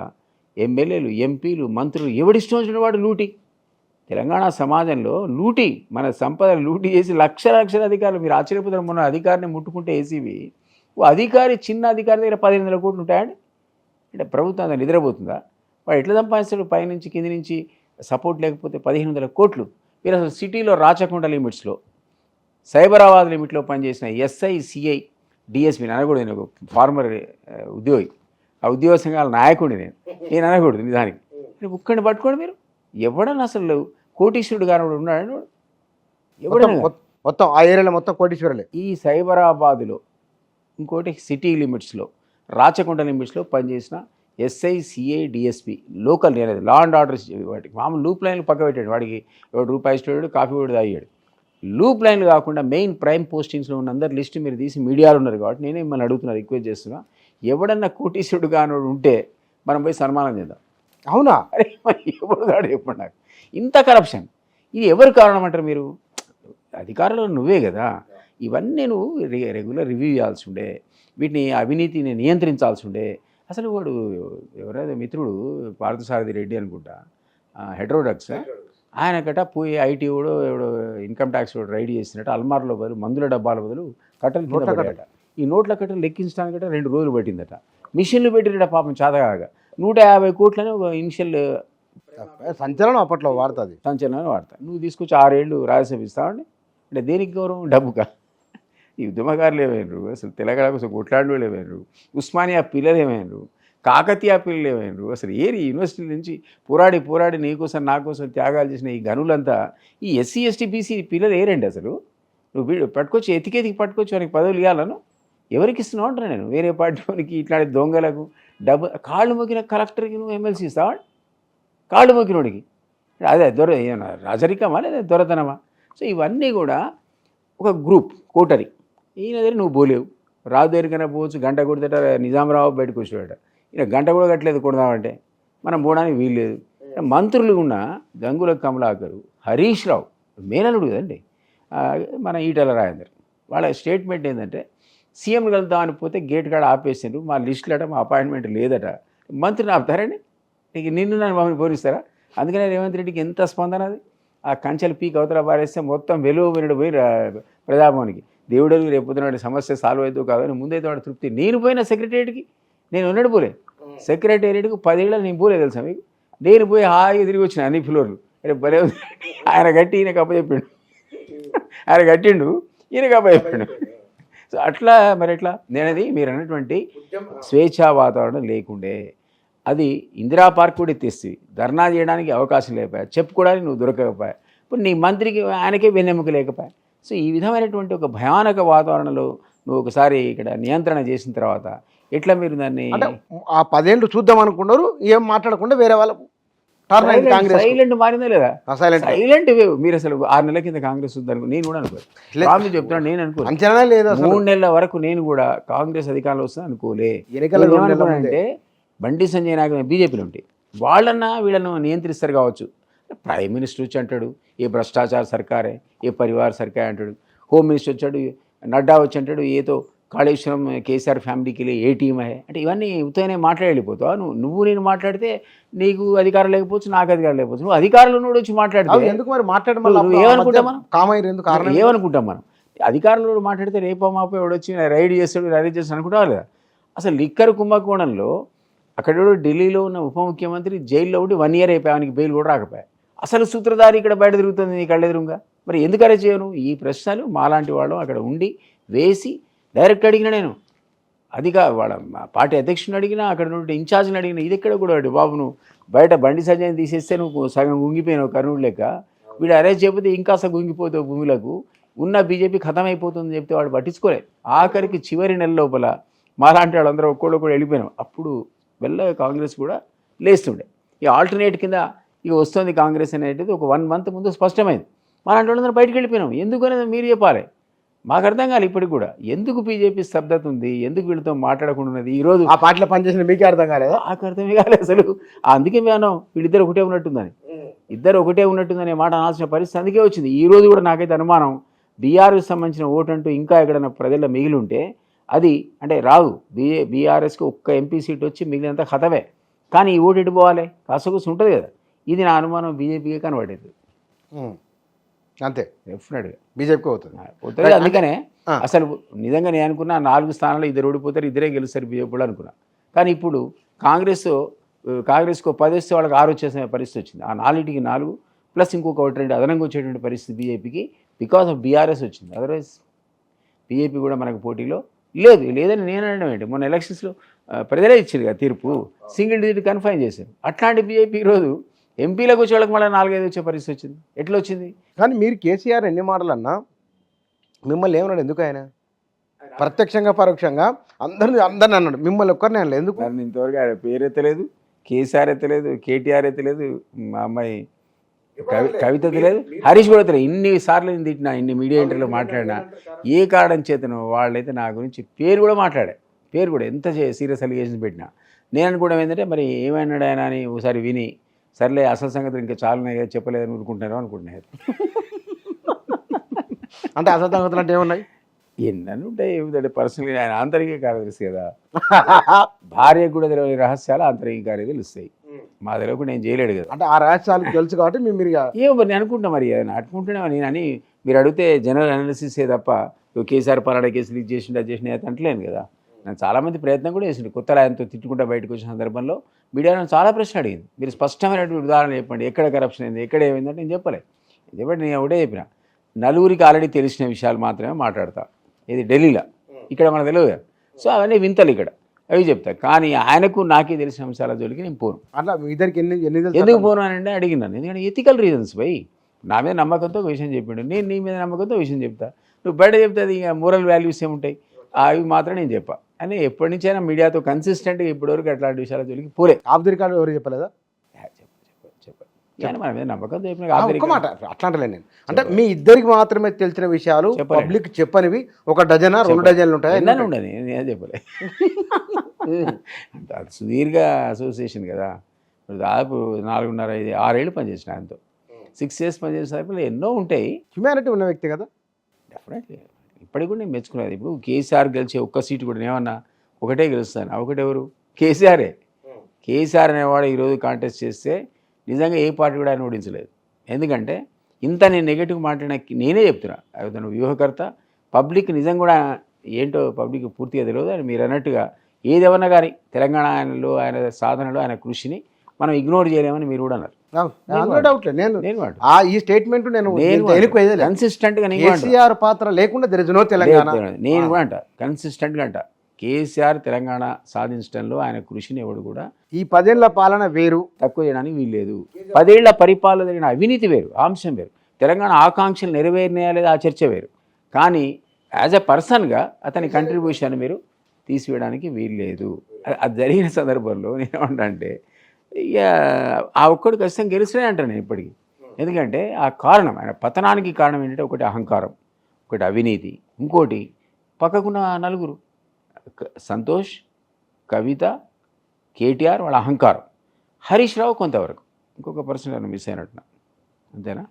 ఎమ్మెల్యేలు, ఎంపీలు, మంత్రులు ఎవడిష్టం వచ్చిన వాడు లూటి. తెలంగాణ సమాజంలో లూటి, మన సంపద లూటి చేసి లక్షల అధికారులు. మీరు ఆశ్చర్యపోతారు, మొన్న అధికారిని ముట్టుకుంటే ఏసీబీ ఓ అధికారి, చిన్న అధికారి దగ్గర 15,000 కోట్లు ఉంటాయండి. అంటే ప్రభుత్వం అంతా నిద్రపోతుందా? వాడు ఎట్లా సంపాదిస్తాడు? పైనుంచి కింది నుంచి సపోర్ట్ లేకపోతే 15,000 కోట్లు. మీరు అసలు సిటీలో రాచకొండ లిమిట్స్లో, సైబరాబాద్ లిమిట్లో పనిచేసిన ఎస్ఐ, సిఐ, డిఎస్పీ అనకూడదు. నేను ఫార్మర్ ఉద్యోగి, ఆ ఉద్యోగ సంఘాల నాయకుడిని నేను అనకూడదు. నిజానికి ఒక్కడిని పట్టుకోండి మీరు. ఎవడన్నా అసలు కోటీశ్వరుడు గారు ఉన్నాడు? ఎవడన్నా మొత్తం ఆ ఏరియాలో మొత్తం కోటీశ్వరులే. ఈ సైబరాబాద్లో, ఇంకోటి సిటీ లిమిట్స్లో, రాచకొండ లిమిట్స్లో పనిచేసిన ఎస్ఐ, సిఐ, డిఎస్పీ లోకల్ అనేది లా అండ్ ఆర్డర్స్. వాటికి మామూలు లూప్ లైన్లు పక్క పెట్టాడు. వాడికి ఎవడు రూపాయి ఇస్తాడు, కాఫీ కూడా తాగాడు. లూప్ లైన్లు కాకుండా మెయిన్ ప్రైమ్ పోస్టింగ్స్లో ఉన్న అందరి లిస్ట్ మీరు తీసి మీడియాలో ఉన్నారు కాబట్టి నేనే మిమ్మల్ని అడుగుతున్నా, రిక్వెస్ట్ చేస్తున్నా. ఎవడన్నా కోటీశ్వరుడు కానోడు ఉంటే మనం పోయి సన్మానం చేద్దాం. అవునా? అరే ఎవడు కాడు చెప్పండి నాకు. ఇంత కరప్షన్ ఇది ఎవరు కారణం అంటారు మీరు? అధికారంలో నువ్వే కదా. ఇవన్నీ నువ్వు రెగ్యులర్ రివ్యూ చేయాల్సి ఉండే, వీటిని అవినీతిని నియంత్రించాల్సి ఉండే. అసలు వాడు ఎవరైతే మిత్రుడు పార్థసారథి రెడ్డి అనుకుంటా, హెడ్రోడక్స్, ఆయనకట పోయి ఐటీ కూడా ఎవడో ఇన్కమ్ ట్యాక్స్ కూడా రైడ్ చేసినట్టు అల్మార్లో బదులు మందుల డబ్బాల బదులు కట్టలు పడ్డాయట. ఈ నోట్ల కట్టలు లెక్కించడానికట 2 రోజులు పట్టిందట. మిషన్లు పెట్టినట పాపం చాతగాగా. 150 కోట్లని ఒక ఇనిషియల్ సంచలనం అప్పట్లో వాడుతుంది. సంచలనం వాడతా. నువ్వు తీసుకొచ్చి 6 ఏళ్ళు రాజ్యసభ ఇస్తావండి. అంటే దేనికి గౌరవం? డబ్బుగా. ఈ ఉద్యమకారులు ఏమైనారు? అసలు తెలంగాణ కోసం కొట్లాడిన వాళ్ళు ఏమైనారు? ఉస్మానియా పిల్లలు ఏమైనారు? కాకతీయ పిల్లలు ఏమైనారు? అసలు ఏరి యూనివర్సిటీ నుంచి పోరాడి నీకోసం నా కోసం త్యాగాలు చేసిన ఈ గనులంతా ఈ ఎస్సీ, ఎస్టీ, బీసీ పిల్లలు ఏరండి? అసలు నువ్వు పట్టుకొచ్చి ఎతికేతికి పట్టుకొచ్చి వారికి పదవులు ఇవ్వాలను ఎవరికి ఇస్తున్నావు అంటున్నా నేను. వేరే పార్టీ వారికి ఇట్లాంటి దొంగలకు డబ్బు కాళ్ళు మొక్కిన కలెక్టర్కి నువ్వు ఎమ్మెల్సీ ఇస్తావా? కాళ్ళు మొక్కినోడికి అదే ఏమన్నా రాజరికమా లేదా దొరతనమా? సో ఇవన్నీ కూడా ఒక గ్రూప్ కోటరీ. ఈయన దగ్గర నువ్వు పోలేవు. రాజు దగ్గరికైనా పోవచ్చు, గంట కొడితేట నిజాంరావు బయటకు వచ్చాడట. ఈయన గంట కూడా కట్టలేదు కొడదామంటే, మనం పోవడానికి వీల్లేదు. మంత్రులు ఉన్న గంగుల కమలాకరు, హరీష్ రావు మేనలుడు కదండి, మన ఈటల రాజేందర్, వాళ్ళ స్టేట్మెంట్ ఏంటంటే సీఎం కలుద్దామని పోతే గేట్ కాడ ఆపేసిండ్రు, మా లిస్టులట మా అపాయింట్మెంట్ లేదట. మంత్రిని ఆపుతారండి? ఇక నిన్ను నన్ను మమ్మల్ని పోలిస్తారా? అందుకనే రేవంత్ రెడ్డికి ఎంత స్పందన అది. ఆ కంచెలు పీక్ అవతల పారేస్తే మొత్తం వెలువ వినడు పోయి ప్రజాభవన్కి. దేవుడు రేపుతున్నాడు సమస్య సాల్వ్ అవుతుందో కాదని ముందైతే వాడు తృప్తి. నేను పోయిన సెక్రటేరియట్కి నేను ఉన్నాడు పోలే. సెక్రటేరియట్కి 10 ఏళ్ళు నేను పోలే తెలుసా మీకు. నేను పోయి హాయిగా తిరిగి వచ్చిన అన్ని ఫ్లోర్లు. అంటే భలే ఆయన గట్టి ఈయనకు అప్పచెప్పాడు, ఆయన కట్టిండు ఈయనకు అప్పచెప్పాడు. సో అట్లా మరి ఎట్లా నేనది మీరు అన్నటువంటి స్వేచ్ఛా వాతావరణం లేకుండే. అది ఇందిరా పార్క్ కూడా ఎత్తేస్తే ధర్నా చేయడానికి అవకాశం లేకపోయా, చెప్పుకోవడానికి నువ్వు దొరకకపోయా, ఇప్పుడు నీ మంత్రికి ఆయనకే వెన్నెముక లేకపోయా. సో ఈ విధమైనటువంటి ఒక భయానక వాతావరణంలో నువ్వు ఒకసారి ఇక్కడ నియంత్రణ చేసిన తర్వాత ఎట్లా మీరు దాన్ని ఆ 10 ఏళ్ళు చూద్దాం అనుకున్నారు, ఏం మాట్లాడకుండా వేరే వాళ్ళకు సైలెంట్ మారిందా లేదా? సైలెంట్ మీరు అసలు 6 నెలల కింద కాంగ్రెస్ వద్దనుకో నేను కూడా అనుకోలేదు. చెప్తున్నాను, నేను అనుకో 3 నెలల వరకు నేను కూడా కాంగ్రెస్ అధికారంలో వస్తుంది అనుకోలే. అంటే బండి సంజయ్ నాయక్ బీజేపీలో ఉంటాయి, వాళ్ళన్నా వీళ్ళను నియంత్రిస్తారు కావచ్చు. ప్రైమ్ మినిస్టర్ వచ్చి అంటాడు ఏ భ్రష్టాచార సర్కారే, ఏ పరివార్ సర్కార్ అంటాడు. హోమ్ మినిస్టర్ వచ్చాడు, నడ్డా వచ్చి అంటాడు ఏదో కాళేశ్వరం కేసీఆర్ ఫ్యామిలీకి వెళ్ళి ఏ టీమ్ అయ్యే అంటే ఇవన్నీ ఉత్తగానే మాట్లాడి వెళ్ళిపోతావు. నువ్వు నేను మాట్లాడితే నీకు అధికారం లేకపోవచ్చు, నాకు అధికారం లేకపోవచ్చు. నువ్వు అధికారులు ఉన్నోడు వచ్చి మాట్లాడితే ఎందుకు మరి నువ్వు ఏమనుకుంటాం మనం? ఏమనుకుంటాం మనం అధికారులు మాట్లాడితే రేపో మాపో ఎవడు వచ్చి రైడ్ చేస్తాడు అరెస్ట్ చేస్తాడు అనుకుంటావు కదా. అసలు లిక్కర్ కుంభకోణంలో అక్కడ ఢిల్లీలో ఉన్న ఉప ముఖ్యమంత్రి జైల్లో ఉండి 1 year అయిపోయి ఆయనకి బెయిల్ కూడా రాకపోయా. అసలు సూత్రధారి ఇక్కడ బయట తిరుగుతుంది నీ కళ్ళెదురుగా. మరి ఎందుకు అరెస్ట్ చేయను? ఈ ప్రశ్నలు మాలాంటి వాళ్ళు అక్కడ ఉండి వేసి డైరెక్ట్ అడిగిన నేను వాళ్ళ పార్టీ అధ్యక్షుని అడిగినా, అక్కడ నుండి ఇన్ఛార్జ్ని అడిగినా, ఇది ఎక్కడ కూడా బాబు నువ్వు బయట బండి సంజయ్ తీసేస్తే నువ్వు సగం గుంగిపోయినావు కర్నూలు లెక్క, వీడు అరెస్ట్ చేయకపోతే ఇంకా సగం గుంగిపోతావు భూములకు, ఉన్న బీజేపీ ఖతం అయిపోతుందని చెప్తే వాడు పట్టించుకోలేదు. ఆఖరికి చివరి నెల లోపల మాలాంటి వాళ్ళందరూ ఒక్కొక్కడు వెళ్ళిపోయినాం. అప్పుడు కాంగ్రెస్ కూడా లేస్తుండే. ఈ ఆల్టర్నేట్ కింద ఇక వస్తుంది కాంగ్రెస్ అనేది ఒక 1 month ముందు స్పష్టమైంది. మాలాంటి వాళ్ళందరూ బయటకు వెళ్ళిపోయినాం. ఎందుకు అనేది మీరు చెప్పాలి. మాకు అర్థం కాదు ఇప్పటికి కూడా ఎందుకు బీజేపీ స్తబ్దత ఉంది, ఎందుకు వీళ్ళతో మాట్లాడకుండా ఉన్నది. ఈరోజు ఆ పార్టీలో పనిచేసిన మీకే అర్థం కాలేదు? నాకు అర్థమే కాలేదు అసలు. అందుకే మేము వీళ్ళిద్దరు ఒకటే ఉన్నట్టుందని, ఇద్దరు ఒకటే ఉన్నట్టుందనే మాట అనాల్సిన పరిస్థితి అందుకే వచ్చింది. ఈరోజు కూడా నాకైతే అనుమానం బీఆర్ఎస్ సంబంధించిన ఓటు అంటూ ఇంకా ఎక్కడైనా ప్రజల్లో మిగిలి ఉంటే అది అంటే రాదు. బీఆర్ఎస్కి ఒక్క ఎంపీ సీట్ వచ్చి మిగిలినంత ఖతమే. కానీ ఈ ఓటు ఎటు పోవాలి కాసకోసం ఉంటుంది కదా. ఇది నా అనుమానం బీజేపీకి కన్వర్ట్ అవుతుంది. అంతే, డెఫినెట్గా బీజేపీకి అవుతుంది. అందుకనే అసలు నిజంగా నేను అనుకున్నా 4 స్థానాలు ఇద్దరు ఓడిపోతారు, ఇద్దరే గెలుస్తారు బీజేపీ కూడా అనుకున్నా. కానీ ఇప్పుడు కాంగ్రెస్కు 10 వస్తే వాళ్ళకి 6 వచ్చేసే పరిస్థితి వచ్చింది. ఆ 4కి 4 ప్లస్ ఇంకొక 1-2 అదనంగా వచ్చేటువంటి పరిస్థితి బీజేపీకి బికాస్ ఆఫ్ బీఆర్ఎస్ వచ్చింది. అదర్వైజ్ బీజేపీ కూడా మనకు పోటీలో లేదని నేను అనడం ఏంటి. మొన్న ఎలక్షన్స్లో ప్రజలే ఇచ్చారు కదా తీర్పు, సింగిల్ డిజిట్ కన్ఫైన్ చేశారు. అట్లాంటి బీజేపీ ఈరోజు ఎంపీలకు వచ్చే వాళ్ళకి మళ్ళీ 4-5 వచ్చే పరిస్థితి వచ్చింది. ఎట్లా వచ్చింది? కానీ మీరు కేసీఆర్ ఎన్ని మాటలు అన్నా మిమ్మల్ని ఏమన్నాడు? ఎందుకు ఆయన ప్రత్యక్షంగా పరోక్షంగా అందరిని అన్నాడు, మిమ్మల్ని ఒక్కరిని అనలేదు. ఎందుకు? ఇంతవరకు ఆయన పేరు ఎత్తలేదు, కేసీఆర్ ఎత్తలేదు, కేటీఆర్ ఎత్తలేదు, మా అమ్మాయి కవిత తెలియదు, హరీష్ కూడా తెలియదు. ఇన్నిసార్లు నేను తిట్టినా, ఇన్ని మీడియా ఇంటర్వ్యూలో మాట్లాడినా ఏ కారణం చేతను వాళ్ళైతే నా గురించి పేరు కూడా మాట్లాడే, పేరు కూడా ఎంత సీరియస్ అలిగేషన్స్ పెట్టినా నేను అనుకోవడం ఏంటంటే మరి ఏమన్నాడు ఆయన అని ఒకసారి విని సర్లే అసలు సంగతులు ఇంకా చాలున్నాయి కదా చెప్పలేదని ఊరుకుంటున్నారో అనుకుంటున్నారు. అంటే అసలు సంగతులు అంటే ఏమున్నాయి? ఎన్నను ఉంటాయి ఏమిటంటే పర్సనల్గా ఆయన ఆంతరిక కార్యదర్శి కదా, భార్యకు కూడా తెలియని రహస్యాలు ఆంతరిక కార్య తెలుస్తాయి. మా తెలియకుండా నేను చేయలేడు కదా. అంటే ఆ రహస్యాలు తెలుసు కాబట్టి మీరు ఏమో మరి నేను అనుకుంటున్నా, మరి అనుకుంటున్నా నేను అని మీరు అడిగితే జనరల్ అనాలిసిసే తప్ప కేసీఆర్ పలానా కేసులు ఇది చేసిండు అది చేసిన అయితే అంటలేను కదా. నేను చాలామంది ప్రయత్నం కూడా చేసిండు. కొత్త ఆయనతో తిట్టుకుంటా బయటకు వచ్చిన సందర్భంలో మీడియా నన్ను చాలా ప్రశ్న అడిగింది, మీరు స్పష్టమైనటువంటి ఉదాహరణ చెప్పండి, ఎక్కడ కరప్షన్ అయింది, ఎక్కడ ఏమైందంటే నేను చెప్పలేదు. చెప్పండి నేను ఒకటే చెప్పిన, నలుగురికి ఆల్రెడీ తెలిసిన విషయాలు మాత్రమే మాట్లాడతా. ఇది ఢిల్లీలో, ఇక్కడ మనకు తెలియదు కదా. సో అవన్నీ వింతలు ఇక్కడ అవి చెప్తా. కానీ ఆయనకు నాకే తెలిసిన అంశాల జోలికి నేను పోను. అట్లా ఇద్దరికి ఎందుకు పోను అని అంటే అడిగినాను. ఎందుకంటే ఎథికల్ రీజన్స్ పోయి నా మీద నమ్మకంతో ఒక విషయం చెప్పిండు, నేను నీ మీద నమ్మకంతో విషయం చెప్తా. నువ్వు బయట చెప్తే అది ఇక మోరల్ వాల్యూస్ ఏముంటాయి అవి మాత్రం నేను చెప్పా అని ఎప్పటి నుంచైనా మీడియాతో కన్సిస్టెంట్గా ఇప్పటివరకు అట్లాంటి విషయాల జోలికి పోలే. ఆఫ్ ది రికార్డ్ ఎవరు చెప్పలేదా? కానీ మన మీద నమ్మకంతో చెప్పిన మాట అట్లాంటలే నేను. అంటే మీ ఇద్దరికి మాత్రమే తెలిసిన విషయాలు పబ్లిక్ చెప్పనివి ఒక డజనా 2 డజన్లు ఉంటాయి. ఉండదు నేను చెప్పలే. సుదీర్ఘ అసోసియేషన్ కదా, దాదాపు 4.5-6 ఏళ్ళు పనిచేసిన ఆయనతో. 6 years పనిచేసిన ఎన్నో ఉంటాయి. హ్యుమానిటీ ఉన్న వ్యక్తి కదా. డెఫినెట్లీ ఇప్పటికి కూడా నేను మెచ్చుకునేది. ఇప్పుడు కేసీఆర్ గెలిచే ఒక్క సీటు కూడా ఏమన్నా ఒకటే గెలుస్తాను, ఒకటెవరు? కేసీఆరే. కేసీఆర్ అనేవాడు ఈరోజు కాంటెస్ట్ చేస్తే నిజంగా ఏ పార్టీ కూడా ఆయన ఓడించలేదు. ఎందుకంటే ఇంత నేను నెగిటివ్ మాట్లాడిన నేనే చెప్తున్నా, అతను వ్యూహకర్త. పబ్లిక్ నిజం కూడా ఏంటో పబ్లిక్ పూర్తిగా తెలియదు. అని మీరు అన్నట్టుగా ఏదేమన్నా కానీ తెలంగాణ ఆయనలో ఆయన సాధనలో ఆయన కృషిని మనం ఇగ్నోర్ చేయలేమని మీరు కూడా అన్నారు. ఈ స్టేట్మెంట్ నేను కన్సిస్టెంట్గా కేసీఆర్ పాత్ర లేకుండా తెలంగాణ నేను కూడా అంట కన్సిస్టెంట్గా అంట కేసీఆర్ తెలంగాణ సాధించడంలో ఆయన కృషిని ఎవడు కూడా ఈ 10 ఏళ్ల పాలన వేరు తక్కువ చేయడానికి వీల్లేదు. 10 ఏళ్ల పరిపాలన జరిగిన అవినీతి వేరు, అంశం వేరు. తెలంగాణ ఆకాంక్షలు నెరవేరినాయా లేదా ఆ చర్చ వేరు. కానీ యాజ్ ఎ పర్సన్గా అతని కంట్రిబ్యూషన్ మీరు తీసివేయడానికి వీల్లేదు. అది జరిగిన సందర్భంలో నేనేమంటే ఇక ఆ ఒక్కడు ఖచ్చితంగా గెలిచినే అంటాను నేను ఇప్పటికీ. ఎందుకంటే ఆ కారణం ఆయన పతనానికి కారణం ఏంటంటే ఒకటి అహంకారం, ఒకటి అవినీతి, ఇంకోటి పక్కకున్న నలుగురు సంతోష్, కవిత, కేటీఆర్ వాళ్ళ అహంకారం. హరీష్ రావు కొంతవరకు, ఇంకొక పర్సన్ మిస్ అయినట్టున, అంతేనా?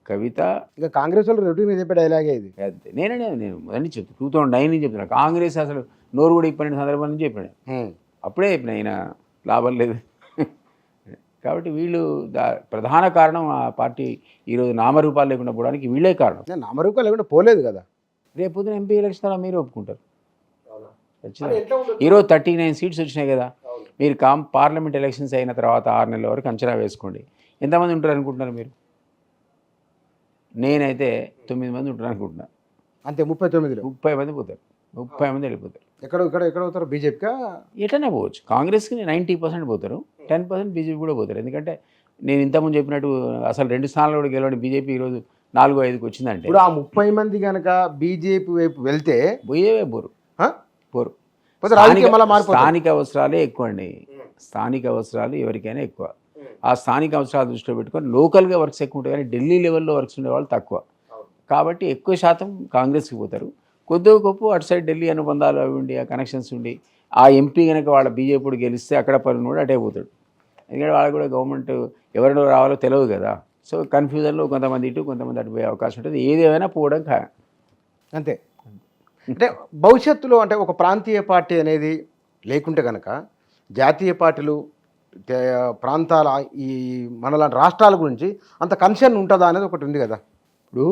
కవిత ఇక కాంగ్రెస్ వాళ్ళు రొటీన్ చెప్పే డైలాగే ఇది. అంతే. నేను మొదటి చెప్తాను 2009 నుంచి చెప్తున్నా, కాంగ్రెస్ అసలు నోరు కూడా ఇప్పని సందర్భం నుంచి చెప్పాను. అప్పుడే చెప్పిన ఆయన లాభం లేదు. కాబట్టి వీళ్ళు ప్రధాన కారణం ఆ పార్టీ ఈరోజు నామరూపాలు లేకుండా పోవడానికి వీళ్ళే కారణం. నామరూపాలు లేకుండా పోలేదు కదా. రేపు పొద్దున ఎంపీ ఎలక్షన్ మీరు ఒప్పుకుంటారు. ఈరోజు 39 సీట్స్ వచ్చినాయి కదా. మీరు పార్లమెంట్ ఎలక్షన్స్ అయిన తర్వాత 6 నెలల వరకు అంచనా వేసుకోండి, ఎంతమంది ఉంటారు అనుకుంటున్నారు మీరు? నేనైతే 9 మంది ఉంటారు అనుకుంటున్నా. అంతే. 39లో 30 మంది పోతారు, 30 మంది వెళ్ళిపోతారు. ఎక్కడ పోతారు? బీజేపీకా? ఎట్లనే పోవచ్చు. కాంగ్రెస్కి 90% పోతారు, 10% బీజేపీ కూడా పోతారు. ఎందుకంటే నేను ఇంతకుముందు చెప్పినట్టు అసలు 2 స్థానాలు కూడా గెలవని బీజేపీ ఈరోజు 4-5కి వచ్చిందంటే, ఇప్పుడు ఆ 30 మంది కనుక బీజేపీ వైపు వెళ్తే పోయేవే పోరు. స్థానిక అవసరాలే ఎక్కువ అండి. స్థానిక అవసరాలు ఎవరికైనా ఎక్కువ. ఆ స్థానిక అవసరాలు దృష్టిలో పెట్టుకొని లోకల్గా వర్క్స్ ఎక్కువ ఉంటాయి, కానీ ఢిల్లీ లెవెల్లో వర్క్స్ ఉండే వాళ్ళు తక్కువ. కాబట్టి ఎక్కువ శాతం కాంగ్రెస్కి పోతారు. కొద్దిగా గొప్ప అటు సైడ్ ఢిల్లీ అనుబంధాలు అవి ఉండి, ఆ కనెక్షన్స్ ఉండి, ఆ ఎంపీ కనుక వాళ్ళ బీజేపీ గెలిస్తే అక్కడ పని కూడా అటే పోతాడు. ఎందుకంటే వాళ్ళకి కూడా గవర్నమెంట్ ఎవరిలో రావాలో తెలియదు కదా. సో కన్ఫ్యూజన్లో కొంతమంది ఇటు కొంతమంది అటు పోయే అవకాశం ఉంటుంది. ఏదేమైనా పోవడం ఖాయం. అంతే. అంటే భవిష్యత్తులో అంటే ఒక ప్రాంతీయ పార్టీ అనేది లేకుంటే కనుక జాతీయ పార్టీలు ప్రాంతాల ఈ మనలాంటి రాష్ట్రాల గురించి అంత కన్సర్న్ ఉంటుందా అనేది ఒకటి ఉంది కదా. ఇప్పుడు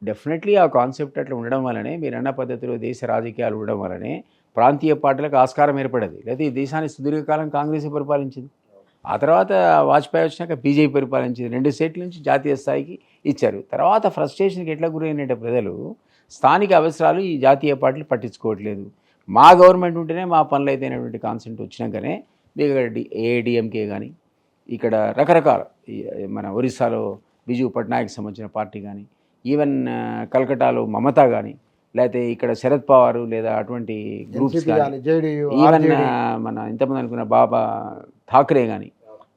డెఫినెట్లీ ఆ కాన్సెప్ట్ అట్లా ఉండడం వల్లనే, మీరు అన్న పద్ధతిలో దేశ రాజకీయాలు ఉండడం వల్లనే ప్రాంతీయ పార్టీలకు ఆస్కారం ఏర్పడేది. లేదా ఈ దేశాన్ని సుదీర్ఘకాలం కాంగ్రెస్ పరిపాలించింది. ఆ తర్వాత వాజ్పేయి వచ్చినాక బీజేపీ పరిపాలించింది. 2 స్టేట్ల నుంచి జాతీయ స్థాయికి ఇచ్చారు. తర్వాత ఫ్రస్ట్రేషన్కి ఎట్లా గురైనట్టే ప్రజలు స్థానిక అవసరాలు ఈ జాతీయ పార్టీలు పట్టించుకోవట్లేదు. మా గవర్నమెంట్ ఉంటేనే మా పనులు అయితేనేటువంటి కాన్సెప్ట్ వచ్చినాకనే మీకు ఇక్కడ ఏఐడిఎంకే కానీ, ఇక్కడ రకరకాల మన ఒరిస్సాలో బిజు పట్నాయక్ సంబంధించిన పార్టీ కానీ, ఈవెన్ కలకటాలో మమతా కానీ, లేకపోతే ఇక్కడ శరద్ పవారు లేదా అటువంటి గ్రూప్స్ కానీ, ఈవెన్ మన ఇంతమంది అనుకున్న బాబా ఠాక్రే కానీ,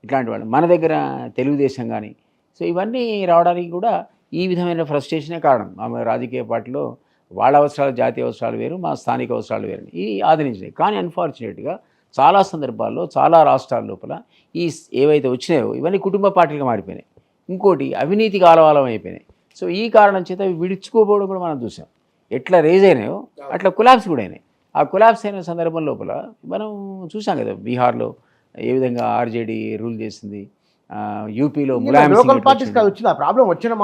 ఇట్లాంటి వాళ్ళు మన దగ్గర తెలుగుదేశం కానీ. సో ఇవన్నీ రావడానికి కూడా ఈ విధమైన ఫ్రస్ట్రేషనే కారణం. ఆమె రాజకీయ పార్టీలో వాళ్ళ అవసరాలు జాతీయ అవసరాలు వేరు, మా స్థానిక అవసరాలు వేరు, ఇవి ఆదరించినాయి. కానీ అన్ఫార్చునేట్గా చాలా సందర్భాల్లో చాలా రాష్ట్రాల లోపల ఈ ఏవైతే వచ్చినాయో ఇవన్నీ కుటుంబ పార్టీలుగా మారిపోయినాయి. ఇంకోటి అవినీతికి ఆలవాలం అయిపోయినాయి. సో ఈ కారణం చేత అవి విడుచుకోపోవడం కూడా మనం చూసాం. ఎట్లా రేజ్ అయినాయో అట్లా కొలాప్స్ కూడా అయినాయి. ఆ కొలాప్స్ అయిన సందర్భం లోపల మనం చూసాం కదా, బీహార్లో ఏ విధంగా ఆర్జేడీ రూల్ చేసింది, యూపీలో ములాయం సింగ్.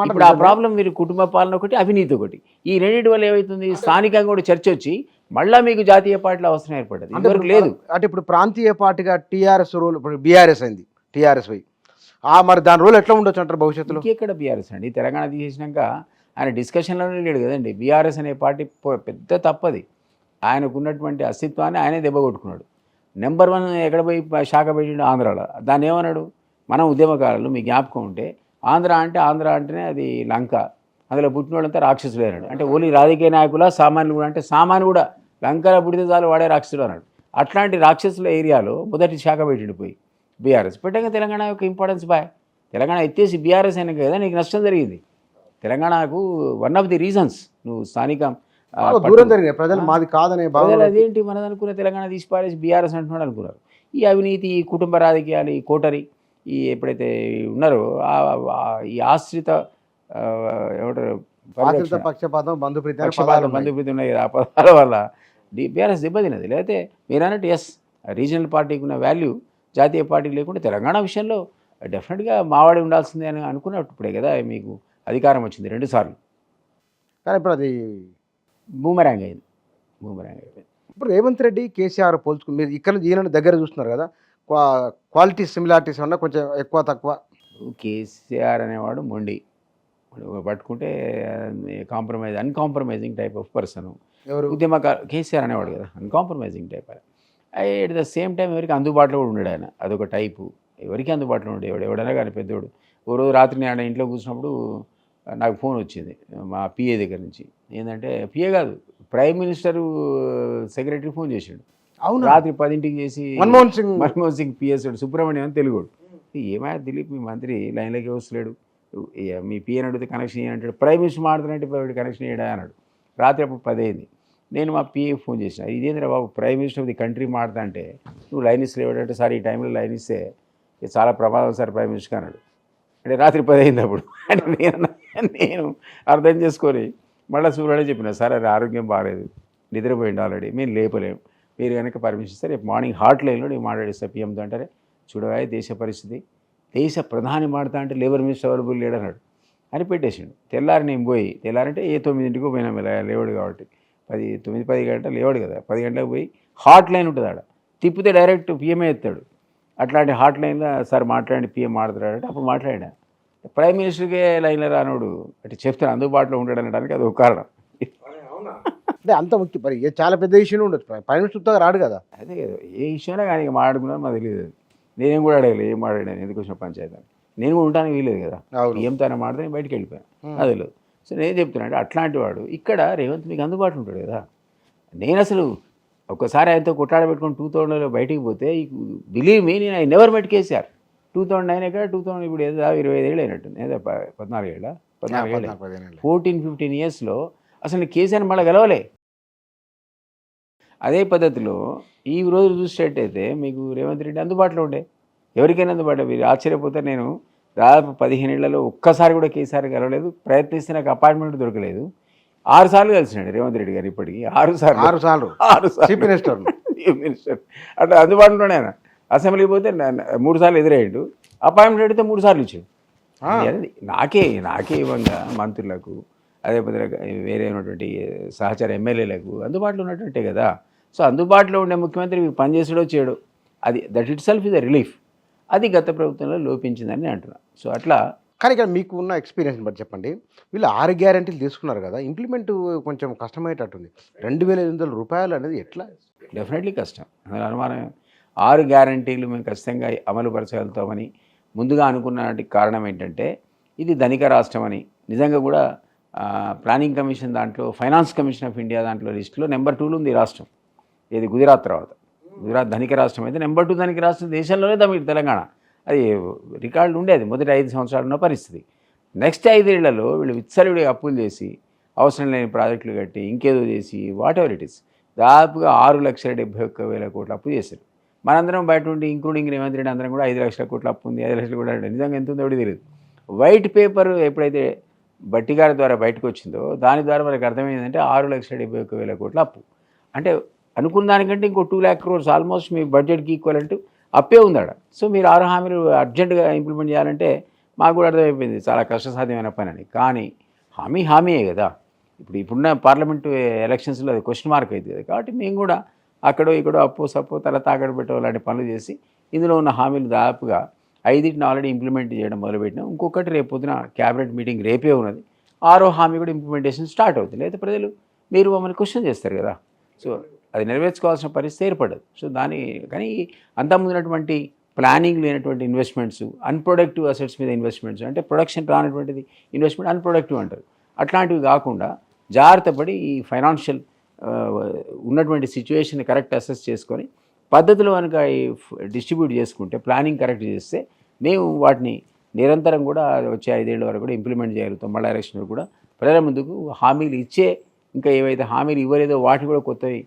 ఇప్పుడు ఆ ప్రాబ్లం మీరు కుటుంబ పాలన ఒకటి, అవినీతి ఒకటి, ఈ రెండింటి వల్ల ఏమవుతుంది, స్థానికంగా కూడా చర్చ వచ్చి మళ్ళీ మీకు జాతీయ పార్టీల అవసరం ఏర్పడ్డది. ఇంతవరకు లేదు. అంటే ఇప్పుడు ప్రాంతీయ పార్టీగా టీఆర్ఎస్ రోల్, ఇప్పుడు బీఆర్ఎస్ అయింది, టీఆర్ఎస్ పోయి మరి దాని రోల్ ఎట్లా ఉండొచ్చు అంటారు భవిష్యత్తులో? ఎక్కడ బీఆర్ఎస్ అండి, తెలంగాణ తీసేసినాక ఆయన డిస్కషన్లోనే లేడు కదండి. బీఆర్ఎస్ అనే పార్టీ పెద్ద తప్పది. ఆయనకు ఉన్నటువంటి అస్తిత్వాన్ని ఆయనే దెబ్బ కొట్టుకున్నాడు. నెంబర్ 1 ఎక్కడ పోయి శాఖ పెట్టిండు, ఆంధ్రాలో. దాన్ని ఏమన్నాడు, మనం ఉద్యమకారులు మీ జ్ఞాపకం ఉంటే ఆంధ్ర అంటేనే అది లంక, అందులో పుట్టిన వాళ్ళంతా రాక్షసులు అన్నాడు. అంటే ఓన్లీ రాజకీయ నాయకుల సామాన్యులు కూడా, అంటే సామాన్యులు కూడా లంకలో పుడితే చాలు వాడే రాక్షసుడు అన్నాడు. అట్లాంటి రాక్షసుల ఏరియాలో మొదటి శాఖ పెట్టిండు పోయి బీఆర్ఎస్. పెట్టగా తెలంగాణ యొక్క ఇంపార్టెన్స్ తెలంగాణ ఎత్తేసి బీఆర్ఎస్ అయినా కదా నీకు నష్టం జరిగింది. తెలంగాణకు వన్ ఆఫ్ ది రీజన్స్ నువ్వు స్థానిక దూరం జరిగింది, ప్రజలు మాది కాదనే ప్రజలు అదేంటి మనది అనుకున్న తెలంగాణ తీసి పారేసి బీఆర్ఎస్ అంటున్నాడు అనుకున్నారు. ఈ అవినీతి, ఈ కుటుంబ రాజకీయాలు, ఈ కోటరి, ఈ ఎప్పుడైతే ఉన్నారో ఈ ఆశ్రిత పక్షపాతం, బంధుప్రీతి ఉన్నాయి కదా, ఆ పదాల వల్ల బీఆర్ఎస్ దెబ్బతిన్నది. లేకపోతే మీరు అన్నట్టు ఎస్, రీజనల్ పార్టీకి ఉన్న వాల్యూ జాతీయ పార్టీకి లేకుండా తెలంగాణ విషయంలో డెఫినెట్గా మావాడి ఉండాల్సిందే అని అనుకున్నప్పుడే కదా మీకు అధికారం వచ్చింది 2 సార్లు. కానీ ఇప్పుడు అది బూమరాంగ్ అయిపోయింది. ఇప్పుడు రేవంత్ రెడ్డి, కేసీఆర్ పోల్చుకుని మీరు ఇక్కడ ఈయన దగ్గర చూస్తున్నారు కదా, క్వాలిటీ సిమిలారిటీస్ ఉన్నా కొంచెం ఎక్కువ తక్కువ. కేసీఆర్ అనేవాడు మొండి, పట్టుకుంటే అన్కాంప్రమైజింగ్ టైప్ ఆఫ్ పర్సన్. ఉద్యమకారు కేసీఆర్ అనేవాడు కదా, uncompromising type. At the same time ఎవరికి అందుబాటులో కూడా ఉన్నాడు ఆయన, అదొక టైపు. ఎవరికి అందుబాటులో ఉండేవాడు, ఎవడైనా కానీ పెద్దోడు. ఓ రోజు రాత్రి నేను ఇంట్లో కూర్చున్నప్పుడు నాకు ఫోన్ వచ్చింది మా పిఏ దగ్గర నుంచి. ఏంటంటే పిఏ కాదు, ప్రైమ్ మినిస్టర్ సెక్రటరీ ఫోన్ చేసాడు. అవును, రాత్రి 10ంటికి చేసి మన్మోహన్ సింగ్ పిఎస్ సుబ్రహ్మణ్యం అని తెలుగుడు. ఏమైనా దిలీప్ మీ మంత్రి లైన్లోకి వస్తలేడు, మీ పిఏని అడిగితే కనెక్షన్ ఇవ్వంటాడు, ప్రైమ్ మినిస్టర్ మాడుతున్నట్టు కనెక్షన్ ఇయ్యడా అన్నాడు. రాత్రి అప్పుడు 10 అయింది. నేను మా పిఏ ఫోన్ చేసిన, ఇదేంద్రా బాబు prime minister of the country మాడతా అంటే నువ్వు లైన్ ఇస్తే లేవాడంటే సార్ ఈ టైంలో లైన్ ఇస్తే ఇది చాలా ప్రమాదం సార్ ప్రైమ్ మినిస్టర్ అన్నాడు. అంటే రాత్రి 10 అయింది అప్పుడు. అంటే నేను అర్థం చేసుకొని మళ్ళీ సూర్యుడే చెప్పిన, సార్ అది ఆరోగ్యం బాగాలేదు, నిద్రపోయింది ఆల్రెడీ, మేము లేపలేము, మీరు కనుక పర్మిషన్ ఇస్తే రేపు మార్నింగ్ హాట్ లైన్లో నేను మాట్లాడిస్తా పిఎంతో. అంటారే చూడవా దేశ పరిస్థితి, దేశ ప్రధాని మాడతా అంటే లేబర్ మినిస్టర్ అవైలబుల్ లేడన్నాడు అని పెట్టేసిండు. తెల్లారి నేను పోయి, తెల్లారంటే 9ంటికో పోయినా లేవాడు కాబట్టి 9-10 గంటలు లేవాడు కదా, 10 గంటలకు పోయి హాట్ లైన్ ఉంటుంది ఆడ, తిప్పితే డైరెక్ట్ పిఎంఏ ఎత్తాడు. అట్లాంటి హాట్ లైన్లో సార్ మాట్లాడి పిఎం మాట్లాడాడంటే అప్పుడు మాట్లాడా. ప్రైమ్ మినిస్టర్కే లైన్లో రానోడు అంటే చెప్తాను అందుబాటులో ఉంటాడు అనడానికి అది ఒక కారణం. అంటే అంత ముఖ్యం మరి చాలా పెద్ద ఇష్యూ ఉండొచ్చు, ప్రైమ్ మినిస్టర్ రాడు కదా. అదే కదా, ఏ ఇష్యూనే కానీ మాట్లాడుకున్నాను మాకు తెలియదు. నేనేం కూడా అడగలేదు ఏం మాట్లాడాను, ఎందుకు వచ్చిన పంచాయతీ నేను కూడా ఉంటానికి వీలేదు కదా, ఏం తన మాట్లాడితే నేను బయటకు వెళ్ళిపోయాను, అది లేదు. సో నేను చెప్తున్నా అంటే అట్లాంటి వాడు ఇక్కడ రేవంత్ మీకు అందుబాటులో ఉంటాడు కదా. నేను అసలు ఒక్కసారి ఆయనతో కొట్లాడబెట్టుకొని 2000లో బయటికి పోతే బిలీవ్ మీ నేను ఐ నెవర్ మెట్ కేసీఆర్. 2009 ఎక్కడ 2000 ఇప్పుడు ఏదో 25 ఏళ్ళు అయినట్టు, ఏదో 14 ఏళ్ళ 14-15 ఇయర్స్లో అసలు నేను కేసీఆర్ మళ్ళీ గెలవలే. అదే పద్ధతిలో ఈ రోజు చూసేటట్టయితే మీకు రేవంత్ రెడ్డి అందుబాటులో ఉండే, ఎవరికైనా అందుబాటులో. మీరు ఆశ్చర్యపోతే నేను దాదాపు 15 ఏళ్లలో ఒక్కసారి కూడా కేసీఆర్ గెలవలేదు, ప్రయత్నిస్తే నాకు అపాయింట్మెంట్ దొరకలేదు. 6 సార్లు కలిసినాడు రేవంత్ రెడ్డి గారు ఇప్పటికి, 6 సార్లు చీఫ్ మినిస్టర్ అట్లా అందుబాటులోనే. ఆయన అసెంబ్లీకి పోతే 3 సార్లు ఎదురయ్యాడు, అపాయింట్మెంట్ అడిగితే 3 సార్లు ఇచ్చాడు. నాకే ఇవ్వంగా మంత్రులకు అదే పద్ధతిగా వేరే ఉన్నటువంటి సహచర ఎమ్మెల్యేలకు అందుబాటులో ఉన్నట్టుంటే కదా. సో అందుబాటులో ఉండే ముఖ్యమంత్రి పనిచేసాడో చేయడో అది that it self is a relief. అది గత ప్రభుత్వంలో లోపించిందని నేను అంటున్నాను. సో అట్లా కానీ ఇక్కడ మీకు ఉన్న ఎక్స్పీరియన్స్ బట్టి చెప్పండి, వీళ్ళు 6 గ్యారెంటీలు తీసుకున్నారు కదా, ఇంప్లిమెంట్ కొంచెం కష్టమయ్యేటట్టుంది. 2,800 రూపాయలు అనేది ఎట్లా? డెఫినెట్లీ కష్టం, అందులో అనుమానం. 6 గ్యారెంటీలు మేము ఖచ్చితంగా అమలుపరచగలుగుతామని ముందుగా అనుకున్నటి కారణం ఏంటంటే ఇది ధనిక రాష్ట్రం అని. నిజంగా కూడా ప్లానింగ్ కమిషన్ దాంట్లో, ఫైనాన్స్ కమిషన్ ఆఫ్ ఇండియా దాంట్లో లిస్టులో నెంబర్ 2లో ఉంది ఈ రాష్ట్రం. ఇది గుజరాత్ తర్వాత. గుజరాత్ ధనిక రాష్ట్రం అయితే నెంబర్ 2 ధనిక రాష్ట్రం దేశంలోనే తెలంగాణ. అది రికార్డులు ఉండేది మొదటి 5 సంవత్సరాలు ఉన్న పరిస్థితి. నెక్స్ట్ 5 ఏళ్లలో వీళ్ళు విచ్చలవిడి అప్పులు చేసి అవసరం లేని ప్రాజెక్టులు కట్టి ఇంకేదో చేసి వాట్ ఎవర్ ఇట్ ఈస్ దాదాపుగా 6,71,000 కోట్ల అప్పు చేశారు. మనందరం బయట ఉండి ఇంక్లూడింగ్ రేవంత్ రెడ్డి అందరం కూడా 5 లక్షల కోట్ల అప్పు ఉంది, 5 లక్షలు కూడా నిజంగా ఎంత ఉందో తెలియదు. వైట్ పేపర్ ఎప్పుడైతే బట్టి గారి ద్వారా బయటకు వచ్చిందో దాని ద్వారా మనకు అర్థమైందంటే 6,71,000 కోట్ల అప్పు. అంటే అనుకున్న దానికంటే ఇంకో 2 lakh crores ఆల్మోస్ట్ మీ బడ్జెట్కి ఈక్వల్ అప్పే ఉందాడ. సో మీరు 6 హామీలు అర్జెంటుగా ఇంప్లిమెంట్ చేయాలంటే మాకు కూడా అర్థమైపోయింది చాలా కష్టసాధ్యమైన పని అని. కానీ హామీయే కదా. ఇప్పుడున్న పార్లమెంటు ఎలక్షన్స్లో అది క్వశ్చన్ మార్క్ అవుతుంది కదా. కాబట్టి మేము కూడా అక్కడో ఇక్కడో అప్పో సప్పో తల తాకట్టు పెట్టో లాంటి పనులు చేసి ఇందులో ఉన్న హామీలు దాదాపుగా 5ని ఆల్రెడీ ఇంప్లిమెంట్ చేయడం మొదలుపెట్టినాం. ఇంకొకటి రేపు పొద్దున క్యాబినెట్ మీటింగ్ రేపే ఉన్నది, 6వ హామీ కూడా ఇంప్లిమెంటేషన్ స్టార్ట్ అవుతుంది. లేదా ప్రజలు మీరు మమ్మల్ని క్వశ్చన్ చేస్తారు కదా. సో అది నెరవేర్చుకోవాల్సిన పరిస్థితి ఏర్పడదు. సో కానీ అంతకుముందున్నటువంటి ప్లానింగ్ లేనటువంటి ఇన్వెస్ట్మెంట్స్, అన్ప్రొడక్టివ్ అసెట్స్ మీద ఇన్వెస్ట్మెంట్స్, అంటే ప్రొడక్షన్ రానటువంటిది ఇన్వెస్ట్మెంట్ అన్ప్రొడక్టివ్ అంటారు. అట్లాంటివి కాకుండా జాగ్రత్త పడి ఈ ఫైనాన్షియల్ ఉన్నటువంటి సిచ్యువేషన్ కరెక్ట్ అసెస్ చేసుకొని పద్ధతిలో కనుక డిస్ట్రిబ్యూట్ చేసుకుంటే, ప్లానింగ్ కరెక్ట్ చేస్తే మేము వాటిని నిరంతరం కూడా వచ్చే 5 ఏళ్ల వరకు కూడా ఇంప్లిమెంట్ చేయగలుగుతాం. మళ్ళీ ఎలక్షన్ కూడా ప్రజల ముందుకు హామీలు ఇచ్చే, ఇంకా ఏవైతే హామీలు ఇవ్వలేదో వాటి కూడా కొత్తవి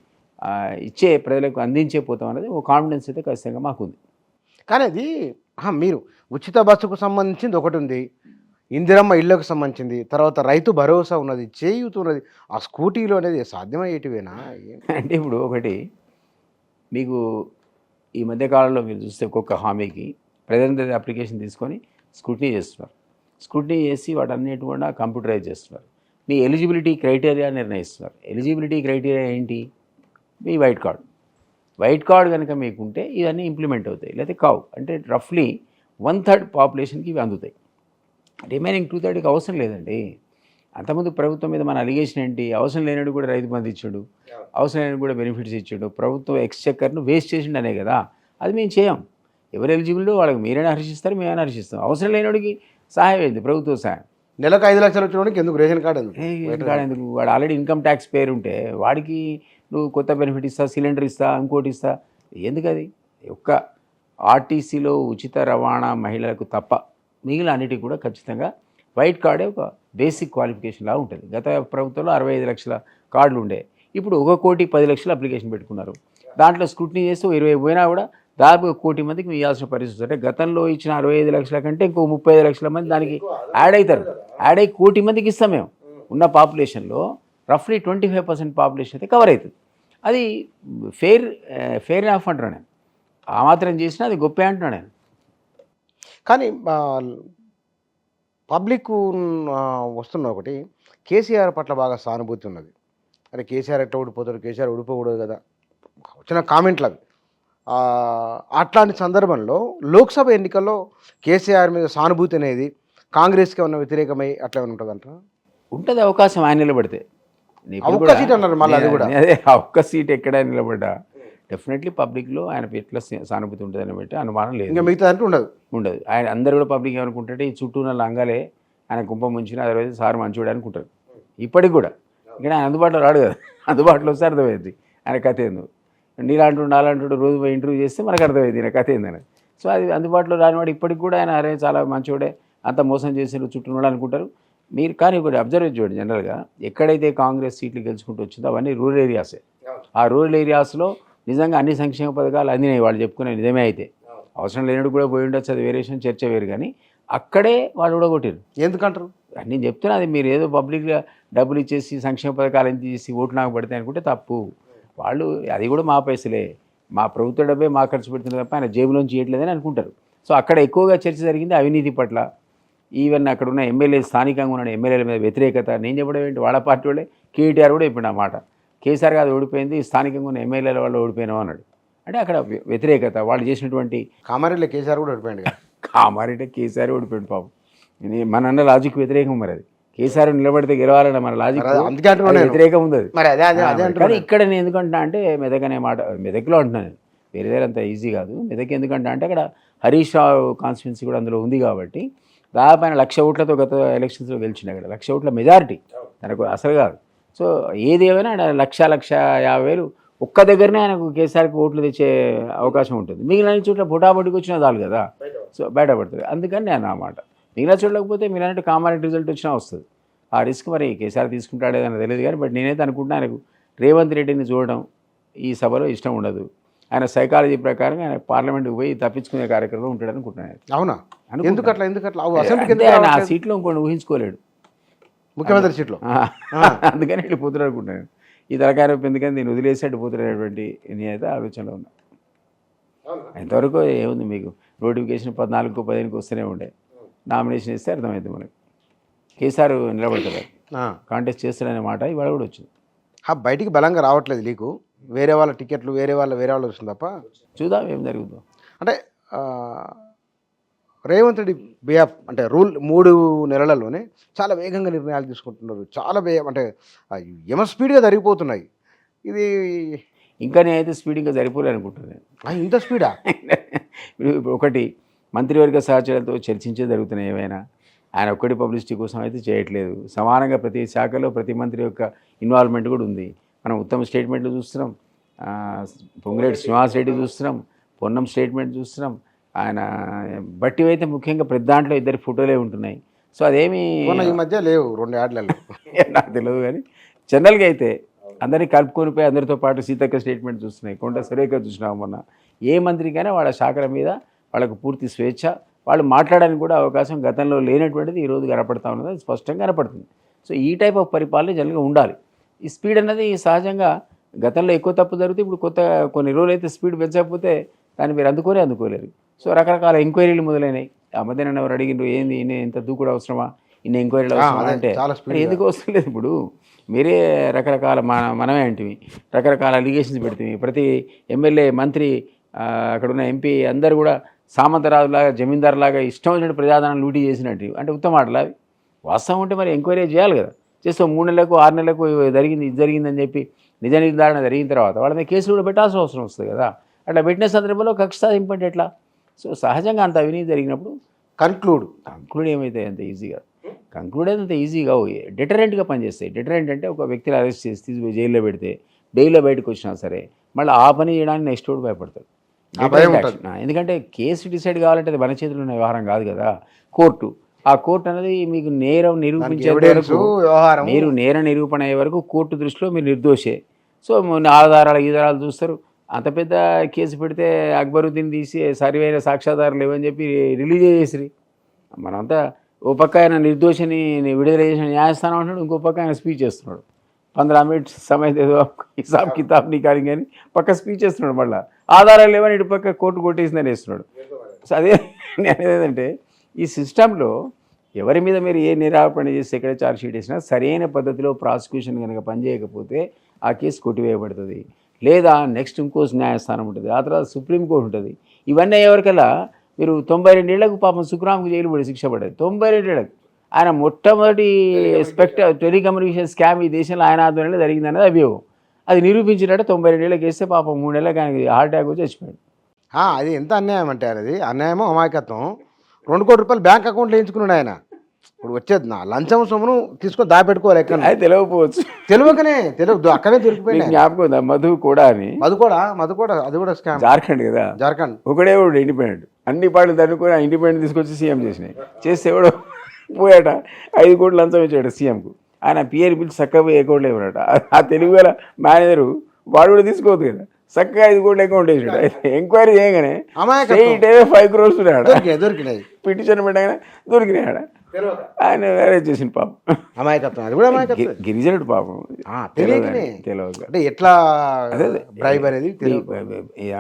ఇచ్చే ప్రజలకు అందించే పోతాం అనేది ఒక కాన్ఫిడెన్స్ అయితే ఖచ్చితంగా మాకుంది. కానీ అది మీరు ఉచిత బస్సుకు సంబంధించింది ఒకటి ఉంది, ఇందిరమ్మ ఇళ్లకు సంబంధించింది, తర్వాత రైతు భరోసా ఉన్నది, చేయూత ఉన్నది, ఆ స్కూటీలో అనేది సాధ్యమయ్యేటివేనా? అంటే ఇప్పుడు ఒకటి మీకు ఈ మధ్యకాలంలో మీరు చూస్తే ఒక్కొక్క హామీకి ప్రజలందరి అప్లికేషన్ తీసుకొని స్క్రూటినీ చేస్తున్నారు. స్క్రూటినీ చేసి వాటన్నిటి కూడా కంప్యూటరైజ్ చేస్తున్నారు. మీ ఎలిజిబిలిటీ క్రైటీరియా నిర్ణయిస్తున్నారు. ఎలిజిబిలిటీ క్రైటీరియా ఏంటి? మీ వైట్ కార్డ్ కనుక మీకుంటే ఇవన్నీ ఇంప్లిమెంట్ అవుతాయి, లేకపోతే కావు. అంటే రఫ్లీ 1/3 పాపులేషన్కి ఇవి అందుతాయి. రిమైనింగ్ 2/3కి అవసరం లేదండి. అంతకుముందు ప్రభుత్వం మీద మన అలిగేషన్ ఏంటి? అవసరం లేనివాడు కూడా రైతు బంధు ఇచ్చాడు, అవసరం లేనివాడు కూడా బెనిఫిట్స్ ఇచ్చాడు, ప్రభుత్వం ఎక్స్చెక్కర్ను వేస్ట్ చేసిండు అనే కదా. అది మేము చేయం. ఎవరు ఎలిజిబుల్ వాళ్ళకి మీరైనా హర్షిస్తారు, మేమైనా హర్షిస్తాం. అవసరం లేనివాడికి సహాయం అయింది ప్రభుత్వ సహాయం. నెలకు 5 లక్షలు వచ్చినోడికి ఎందుకు రేషన్ కార్డు ఎందుకు? వాడు ఆల్రెడీ ఇన్కమ్ ట్యాక్స్ పేరు ఉంటే వాడికి నువ్వు కొత్త బెనిఫిట్ ఇస్తా, సిలిండర్ ఇస్తా, ఇంకోటి ఇస్తా, ఎందుకు? అది ఒక్క ఆర్టీసీలో ఉచిత రవాణా మహిళలకు తప్ప మిగిలిన అన్నిటికీ కూడా ఖచ్చితంగా వైట్ కార్డే ఒక బేసిక్ క్వాలిఫికేషన్ లాగా ఉంటుంది. గత ప్రభుత్వంలో 65 లక్షల కార్డులు ఉండే, ఇప్పుడు 1,10,00,000 అప్లికేషన్ పెట్టుకున్నారు. దాంట్లో స్క్రూటినీ చేస్తే 20 పోయినా కూడా దాదాపు 1,00,00,000 మందికి ఇవ్వాల్సిన పరిస్థితి. అంటే గతంలో ఇచ్చిన 65,00,000 కంటే ఇంకో 35,00,000 మంది దానికి యాడ్ అవుతారు. యాడ్ అయ్యి 1,00,00,000 మందికి ఇస్తాం మేము. ఉన్న పాపులేషన్లో రఫ్లీ 25% పాపులేషన్ అయితే కవర్ అవుతుంది. అది ఫెయిర్ ఆఫ్ అంటున్నాను నేను. ఆ మాత్రం చేసినా అది గొప్పే అంటున్నాను నేను. కానీ పబ్లిక్ వస్తున్న ఒకటి, కేసీఆర్ పట్ల బాగా సానుభూతి ఉన్నది. అరే కేసీఆర్ ఎట్లా ఓడిపోతాడు, కేసీఆర్ ఓడిపోకూడదు కదా, వచ్చిన కామెంట్లు అవి. అట్లాంటి సందర్భంలో లోక్సభ ఎన్నికల్లో కేసీఆర్ మీద సానుభూతి అనేది కాంగ్రెస్కి ఉన్న వ్యతిరేకమై అట్లా ఉంటుందంట. ఉంటుంది అవకాశం ఆయన నిలబడితే. ఒక్క సీట్ అన్నారు మళ్ళీ, అది కూడా అదే ఒక్క సీట్ ఎక్కడ నిలబడ్డా డెఫినెట్లీ పబ్లిక్లో ఆయన ఎట్లా సానుభూతి ఉంటుందని బట్టి అనుమానం లేదు. ఇంకా మిగతా అంటే ఉండదు. ఆయన అందరు కూడా పబ్లిక్ ఏమనుకుంటే ఈ చుట్టూ ఉన్న లంగాలే ఆయన కుంప ముంచిన అదర్వైజ్ సార్ మంచివాడు అనుకుంటారు ఇప్పటికి కూడా. ఇంకా ఆయన అందుబాటులో రాడు కదా, అందుబాటులో వస్తే అర్థమైంది ఆయన కథ ఏందో. నీలాంటి నాలాంటి రోజు పోయి ఇంటర్వ్యూ చేస్తే మనకు అర్థమైంది ఆయన కథ ఏందని. సో అది అందుబాటులో రానివాడు ఇప్పటికి కూడా ఆయన అరే చాలా మంచివాడే, అంత మోసం చేసిన చుట్టూ ఉన్నాడు అనుకుంటారు మీరు. కానీ ఒకటి అబ్జర్వ్ చేయండి, జనరల్గా ఎక్కడైతే కాంగ్రెస్ సీట్లు గెలుచుకుంటూ వచ్చిందో అవన్నీ రూరల్ ఏరియాసే. ఆ రూరల్ ఏరియాస్లో నిజంగా అన్ని సంక్షేమ పథకాలు అందినాయి వాళ్ళు చెప్పుకునే నిజమే. అయితే అవసరం లేనట్టు కూడా పోయి ఉండొచ్చు, అది వేరియేషన్ చర్చ వేరు. కానీ అక్కడే వాళ్ళు కూడా కొట్టారు. ఎందుకంటారు నేను చెప్తున్నా, అది మీరు ఏదో పబ్లిక్గా డబ్బులు ఇచ్చేసి సంక్షేమ పథకాలు ఎంత చేసి ఓట్లు నాకు పడతాయి అనుకుంటే తప్పు. వాళ్ళు అది కూడా మా పైసలే, మా ప్రభుత్వ డబ్బే మా ఖర్చు పెడుతున్నారు తప్ప ఆయన జేబులోంచి చేయట్లేదని అనుకుంటారు. సో అక్కడ ఎక్కువగా చర్చ జరిగింది అవినీతి పట్ల. ఈవెన్ అక్కడ ఉన్న ఎమ్మెల్యే, స్థానికంగా ఉన్న ఎమ్మెల్యేల మీద వ్యతిరేకత. నేను చెప్పడం ఏంటి, వాళ్ళ పార్టీ వాళ్ళే, కేటీఆర్ కూడా చెప్పిన మాట, కేసీఆర్ కాదు ఓడిపోయింది, స్థానికంగా ఉన్న ఎమ్మెల్యేల వాళ్ళు ఓడిపోయినాం అన్నాడు. అంటే అక్కడ వ్యతిరేకత, వాళ్ళు చేసినటువంటి. కామారెడ్డిలో కేసీఆర్ కూడా ఓడిపోయాడు. కామారెడ్డి కేసీఆర్ ఓడిపోయాడు పాపం. మన అన్న లాజిక్ వ్యతిరేకం మరి. అది కేసీఆర్ నిలబడితే గెలవాలన్న మన లాజిక్ వ్యతిరేకం ఉంది అది. కానీ ఇక్కడ నేను ఎందుకంటున్నా అంటే మెదక్ అనే మాట, మెదక్లో అంటున్నాను నేను, వేరే వేరే అంత ఈజీ కాదు. మెదక్ ఎందుకంటే అంటే అక్కడ హరీష్ రావు కాన్స్టిట్యున్సీ కూడా అందులో ఉంది కాబట్టి దాదాపు ఆయన 1,00,000 ఓట్లతో గత ఎలక్షన్స్లో గెలిచింది. అక్కడ 1,00,000 ఓట్ల మెజారిటీ తనకు అసలు కాదు. సో ఏది ఏమైనా ఆయన 1,50,000 ఒక్క దగ్గరనే ఆయనకు కేసీఆర్కి ఓట్లు తెచ్చే అవకాశం ఉంటుంది. మిగిలిన చోట్ల బుటాబుటికి వచ్చినా చాలు కదా, సో బయటపడుతుంది. అందుకని నేను ఆ మాట, మిగిలిన చూడలేకపోతే మీరు అన్నట్టు కామారెడ్డి రిజల్ట్ వచ్చినా వస్తుంది. ఆ రిస్క్ మరి కేసీఆర్ తీసుకుంటాడో అని తెలియదు. కానీ బట్ నేనైతే అనుకుంటున్నా ఆయనకు రేవంత్ రెడ్డిని చూడడం ఈ సభలో ఇష్టం ఉండదు. ఆయన సైకాలజీ ప్రకారం ఆయన పార్లమెంట్కి పోయి తప్పించుకునే కార్యక్రమంలో ఉంటాడు అనుకుంటున్నాను. అవునా? ఎందుకట్లా ఆయన ఆ సీట్లో ఇంకొని ఊహించుకోలేడు, ముఖ్యమంత్రి సీట్లో. అందుకని వెళ్ళిపోతున్నాడు అనుకుంటున్నాను. ఈ తలకాయ ఎందుకని నేను వదిలేసి అడ్డుపోతున్నటువంటి నేనైతే ఆలోచనలో ఉన్నా. ఇంతవరకు ఏముంది, మీకు నోటిఫికేషన్ 14కో 15కో వస్తూనే ఉండే, నామినేషన్ ఇస్తే అర్థమవుతుంది మనకి. కేసీఆర్ నిలబడతాడు, కాంటెస్ట్ చేస్తాడనే మాట ఇవాళ కూడా వచ్చింది. బయటికి బలంగా రావట్లేదు లీకు, వేరే వాళ్ళ టికెట్లు వేరే వాళ్ళు వస్తుంది తప్ప. చూద్దాం ఏం జరుగుతుందో. అంటే రేవంత్ రెడ్డి బిహాఫ్ అంటే 3 నెలలలోనే చాలా వేగంగా నిర్ణయాలు తీసుకుంటున్నారు. చాలా అంటే యమ స్పీడ్గా జరిగిపోతున్నాయి. ఇది ఇంకా నేనైతే స్పీడ్ ఇంకా సరిపోలే అనుకుంటున్నాను. ఇంత స్పీడా? ఇప్పుడు ఒకటి మంత్రివర్గ సహచరులతో చర్చించే జరుగుతున్నాయి. ఏమైనా ఆయన ఒక్కటి పబ్లిసిటీ కోసం అయితే చేయట్లేదు. సమానంగా ప్రతి శాఖలో ప్రతి మంత్రి యొక్క ఇన్వాల్వ్మెంట్ కూడా ఉంది. మనం ఉత్తమ స్టేట్మెంట్లు చూస్తున్నాం, పొంగిరెడ్డి శ్రీనివాసరెడ్డి చూస్తున్నాం, పొన్నం స్టేట్మెంట్ చూస్తున్నాం. ఆయన బట్టి అయితే ముఖ్యంగా ప్రతి దాంట్లో 2 ఫోటోలే ఉంటున్నాయి. సో అదేమి ఈ మధ్య లేవు 2 యాడ్లలో నాకు తెలియదు. కానీ జనరల్గా అయితే అందరినీ కలుపుకొని పోయి అందరితో పాటు సీతక్క స్టేట్మెంట్ చూస్తున్నాయి, కొండ సురేఖ చూసినాం మొన్న. ఏ మంత్రికైనా వాళ్ళ శాఖల మీద వాళ్ళకు పూర్తి స్వేచ్ఛ, వాళ్ళు మాట్లాడడానికి కూడా అవకాశం గతంలో లేనటువంటిది ఈరోజు కనపడతా ఉన్నది, అది స్పష్టంగా కనపడుతుంది. సో ఈ టైప్ ఆఫ్ పరిపాలన జనరల్గా ఉండాలి. ఈ స్పీడ్ అన్నది సహజంగా గతంలో ఎక్కువ తప్పు జరిగితే ఇప్పుడు కొన్ని రోజులు అయితే స్పీడ్ పెంచకపోతే దాన్ని మీరు అందుకోలేరు. సో రకరకాల ఎంక్వైరీలు మొదలైనాయి. ఆ మధ్యన ఎవరు అడిగినారు, ఏంది ఇంత దూకుడు అవసరమా, ఇన్ని ఎంక్వైరీలు అవసరమా అంటే ఎందుకు అవసరం లేదు. ఇప్పుడు మీరే రకరకాల మనమే అంటివి రకరకాల అలిగేషన్స్ పెడుతుంది. ప్రతి ఎమ్మెల్యే, మంత్రి, అక్కడ ఉన్న ఎంపీ అందరూ కూడా సామంతరాజులాగా, జమీందారులాగా ఇష్టం వచ్చినట్టు ప్రజాధనం లూటీ చేసినట్టు అంటే ఉత్తమ మాటలు అవి. వాస్తవం ఉంటే మరి ఎంక్వైరీ చేయాలి కదా. చేస్తే 3 నెలలకు 6 నెలలకు ఇది జరిగిందని చెప్పి నిజ నిర్ధారణ జరిగిన తర్వాత వాళ్ళ మీద కేసులు కూడా పెట్టాల్సిన అవసరం వస్తుంది కదా. అట్లా పెట్టిన సందర్భంలో కక్ష సాధింపు అంటే ఎట్లా? సో సహజంగా అంత అవినీతి జరిగినప్పుడు కంక్లూడ్ ఏమైతే అంత ఈజీగా కంక్లూడ్ అయితే అంత ఈజీగా డిటరెంట్గా పనిచేస్తాయి. డిటరెంట్ అంటే ఒక వ్యక్తిని అరెస్ట్ చేసి తీసుకుని జైల్లో పెడితే బెయిల్లో బయటకు వచ్చినా సరే మళ్ళీ ఆ పని చేయడానికి నెక్స్ట్ రోడ్ భయపడతాడు. ఎందుకంటే కేసు డిసైడ్ కావాలంటే అది మన చేతిలో ఉన్న వ్యవహారం కాదు కదా, కోర్టు. ఆ కోర్టు అనేది మీకు నేరం నిరూపించే వరకు, మీరు నేర నిరూపణ అయ్యే వరకు కోర్టు దృష్టిలో మీరు నిర్దోషే. సో ఆధారాలు ఈధారాలు చూస్తారు. అంత పెద్ద కేసు పెడితే అక్బరుద్దీన్ తీసి సరివైన సాక్ష్యాధారాలు లేవని చెప్పి రిలీజ్ చేసేసి మనంతా ఓ పక్క ఆయన నిర్దోషిని విడుదల చేసిన న్యాయస్థానం అంటాడు, ఇంకో పక్క ఆయన స్పీచ్ చేస్తున్నాడు. 15 మినిట్స్ సమయ హిసాబ్ కితాబ్ నికాలి కానీ పక్క స్పీచ్ చేస్తున్నాడు. మళ్ళీ ఆధారాలు లేవని ఇటు పక్క కోర్టు కొట్టేసిందని వేస్తున్నాడు. సో అదే నేను ఏదంటే ఈ సిస్టంలో ఎవరి మీద మీరు ఏ నిరాపణ చేసి ఎక్కడ ఛార్జ్ షీట్ వేసినా సరైన పద్ధతిలో ప్రాసిక్యూషన్ కనుక పనిచేయకపోతే ఆ కేసు కొట్టివేయబడుతుంది. లేదా నెక్స్ట్ ఇంకో న్యాయస్థానం ఉంటుంది, ఆ తర్వాత సుప్రీంకోర్టు ఉంటుంది. ఇవన్నీ ఎవరికల్లా మీరు 92 ఏళ్లకు పాపం సుఖరామ్కి జైలు పడి శిక్ష పడ్డది. 92 ఏళ్లకు ఆయన మొట్టమొదటి టెలికమ్యూనికేషన్ స్కామ్ ఈ దేశంలో ఆయన ఆధ్వర్యంలో జరిగిందనేది అభియోగం. అది నిరూపించినట్టు 92 ఏళ్ళకి వేస్తే పాపం 3 నెలలకు ఆయనకి హార్ట్ అటాక్ వచ్చి చచ్చిపోయాడు. అది ఎంత అన్యాయం అంటే అది అన్యాయమో అమాయకత్వం. 2 కోట్ల రూపాయలు బ్యాంక్ అకౌంట్లో వేయించుకున్నాడు ఆయన. ఇప్పుడు వచ్చేది నా లంచం సొమ్మును తీసుకొని దాపెట్టుకోవాలి ఎక్కడ అది తెలియకపోవచ్చు, తెలియకనే తెలియదు అక్కడే దొరికిపోయింది. జ్ఞాపకం మధు కూడా అని మధు కూడా అది కూడా స్కామ్. జార్ఖండ్ కదా, జార్ఖండ్ ఒకడే వాడు ఇండిపెండెంట్, అన్ని పార్టీలు తన్నుకొని ఆ ఇండిపెండెంట్ తీసుకొచ్చి సీఎం చేసినాయి. చేస్తే ఎవడో పోయాట 5 కోట్లు లంచం ఇచ్చాడు సీఎంకు. ఆయన పిఆర్ పిలిచి చక్కగా అకౌంట్లో ఇవ్వడట. ఆ తెలుగు గల మేనేజరు వాడు కూడా తీసుకోవద్దు కదా, చక్కగా 5 కోట్ల అకౌంట్ వేసాడు. అయితే ఎంక్వైరీ చేయగానే 5 crores దొరికినాయి, పిటిషన్ పెట్టగానే దొరికినాయి. ఆయన అరెస్ట్ చేసిన పాపం. అమాయకత్వం, అది కూడా అమాయకత్వం. గిరిజనుడు పాపం తెలియదు అంటే ఎట్లా బ్రైబ్ అనేది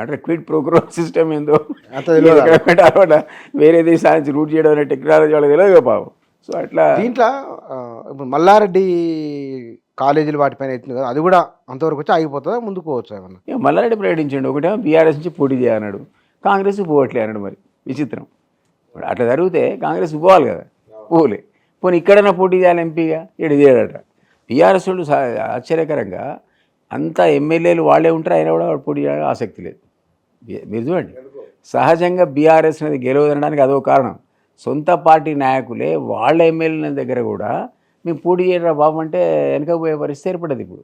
అంటే క్విడ్ ప్రోగ్రో సిస్టమ్ ఏందో తెలియదు. వేరే దేశాల నుంచి రూట్ చేయడం అనే టెక్నాలజీ వాళ్ళకి తెలియదు పాపం. సో అట్లా దీంట్లో ఇప్పుడు మల్లారెడ్డి కాలేజీలు వాటిపైన అవుతుంది కదా, అది కూడా అంతవరకు వచ్చి ఆగిపోతుందా, ముందుకు పోవచ్చు ఏమన్నా? మల్లారెడ్డి ప్రకటించండి, ఒకటేమో బీఆర్ఎస్ నుంచి పోటీ చేయన్నాడు, కాంగ్రెస్ పోవట్లే అన్నాడు. మరి విచిత్రం. అట్లా జరిగితే కాంగ్రెస్ పోవాలి కదా, పోలే. పోనీ ఇక్కడైనా పోటీ చేయాలి ఎంపీగా, ఇక్కడ చేయడట. బీఆర్ఎస్ వాళ్ళు ఆశ్చర్యకరంగా అంతా ఎమ్మెల్యేలు వాళ్ళే ఉంటారు, అయినా కూడా వాడు పోటీ చేయడానికి ఆసక్తి లేదు. మీరు చూడండి, సహజంగా బీఆర్ఎస్ అనేది గెలవదనడానికి అదో కారణం. సొంత పార్టీ నాయకులే వాళ్ళ ఎమ్మెల్యేల దగ్గర కూడా మేము పోటీ చేయరా బాబు అంటే వెనకపోయే పరిస్థితి ఏర్పడదు ఇప్పుడు.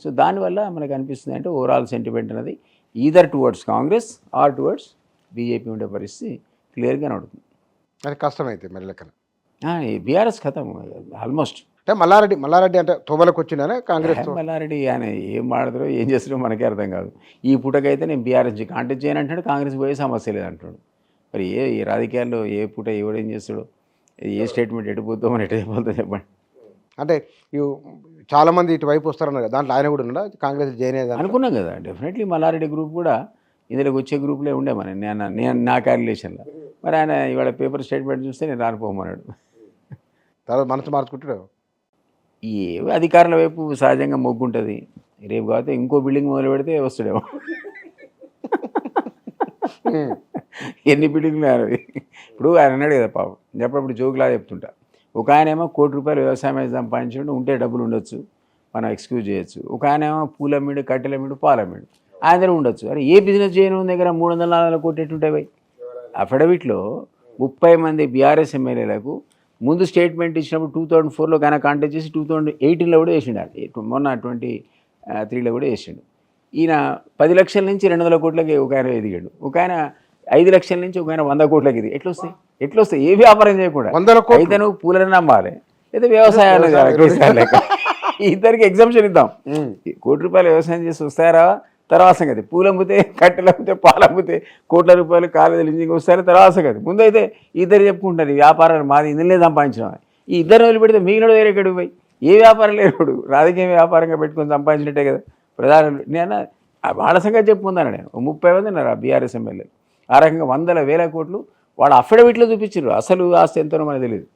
సో దానివల్ల మనకు అనిపిస్తుంది అంటే ఓవరాల్ సెంటిమెంట్ అనేది either towards Congress or towards BJP ఉండే పరిస్థితి క్లియర్గా నడుతుంది. అది కష్టమైతే మరి లెక్కన బీఆర్ఎస్ ఖతం ఆల్మోస్ట్. అంటే మల్లారెడ్డి అంటే తోబలకు వచ్చిందనే కాంగ్రెస్. మల్లారెడ్డి ఆయన ఏం మాడతారో ఏం చేస్తారో మనకే అర్థం కాదు. ఈ పూటకైతే నేను బీఆర్ఎస్ కాంటెస్ట్ చేయను అంటాడు, కాంగ్రెస్ పోయే సమస్య లేదంటాడు. మరి ఈ రాజకీయాల్లో ఏ పూట ఎవడేం చేస్తాడో, ఏ స్టేట్మెంట్ ఎటుపోతామో మన ఎటు అయిపోతుందో చెప్పండి. అంటే చాలామంది ఇటువైపు వస్తారన్నారు కదా, దాంట్లో ఆయన కూడా ఉన్నాడా కాంగ్రెస్ జాయిన్ అయ్యేది అనుకున్నాం కదా. డెఫినెట్లీ మల్లారెడ్డి గ్రూప్ కూడా ఇందులోకి వచ్చే గ్రూప్లో ఉండే మన నేను నా క్యాలిక్యులేషన్లో. మరి ఆయన ఇవాళ పేపర్ స్టేట్మెంట్ చూస్తే నేను రానిపోమన్నాడు. తర్వాత మనసు మార్చుకుంటాడు. ఈ అధికారుల వైపు సహజంగా మొగ్గు ఉంటుంది. రేపు కాకపోతే ఇంకో బిల్డింగ్ మొదలు పెడితే వస్తాడేమో. ఎన్ని బిల్డింగ్లు అవి. ఇప్పుడు ఆయన అన్నాడు కదా పాపం, ఎప్పుడప్పుడు జోకులా చెప్తుంటా. ఒక ఆయన ఏమో 1 కోటి రూపాయలు వ్యవసాయం అయితే సంపాదించడం ఉంటే డబ్బులు ఉండొచ్చు, మనం ఎక్స్క్యూజ్ చేయొచ్చు. ఒక ఆయన ఏమో పూలమ్మిడు, కట్టెలమ్మిడు, పాలమ్మిడు, ఆయన దగ్గర ఉండొచ్చు. అరే ఏ బిజినెస్ చేయను దగ్గర 340 కోట్లు ఎట్టుంటాయి? అఫిడవిట్లో 30 మంది బీఆర్ఎస్ ఎమ్మెల్యేలకు ముందు స్టేట్మెంట్ ఇచ్చినప్పుడు 2004లో ఆయన కాంటాక్ట్ చేసి 2018లో కూడా వేసిండు. మొన్న 23లో కూడా వేసిండు. ఈయన 10 లక్షల నుంచి 200 కోట్లకి ఒక ఆయన ఎదిగాడు. ఒక ఆయన 5 లక్షల నుంచి ఒక ఆయన 100 కోట్లకి ఎదిగి ఎట్లొస్తాయి? ఏ వ్యాపారం చేయకుండా అయితే నువ్వు పూలను నమ్మాలి, లేదా వ్యవసాయాలు లేక ఇద్దరికి ఎగ్జామ్షన్ ఇద్దాం. 1 కోటి రూపాయలు వ్యవసాయం చేసి వస్తారా తర్వాత సంగతి, పూలు అమ్మితే, కట్టెలు అమ్మితే, పాలు అమ్మితే 1 కోట్ల రూపాయలు కాలేజీలు ఇంజింగ్ వస్తారో తర్వాత సంగతి. ముందైతే ఇద్దరు చెప్పుకుంటారు ఈ వ్యాపారాలు మాది ఇందులో సంపాదించినాం. ఈ ఇద్దరు వదిలిపెడితే మిగిలిన వేరే ఎక్కడికి పోయి ఏ వ్యాపారం లేడు, రాజకీయ వ్యాపారంగా పెట్టుకొని సంపాదించినట్టే కదా ప్రధాన. నేను వాళ్ళ సంగతి చెప్పుకుందాను. నేను 30 మంది ఉన్నారు ఆ బీఆర్ఎస్ ఎమ్మెల్యేలు. ఆ రకంగా 100,000 కోట్లు వాళ్ళ అఫిడవిట్లో చూపించారు. అసలు ఆస్తి ఎంతనో మనకు తెలియదు,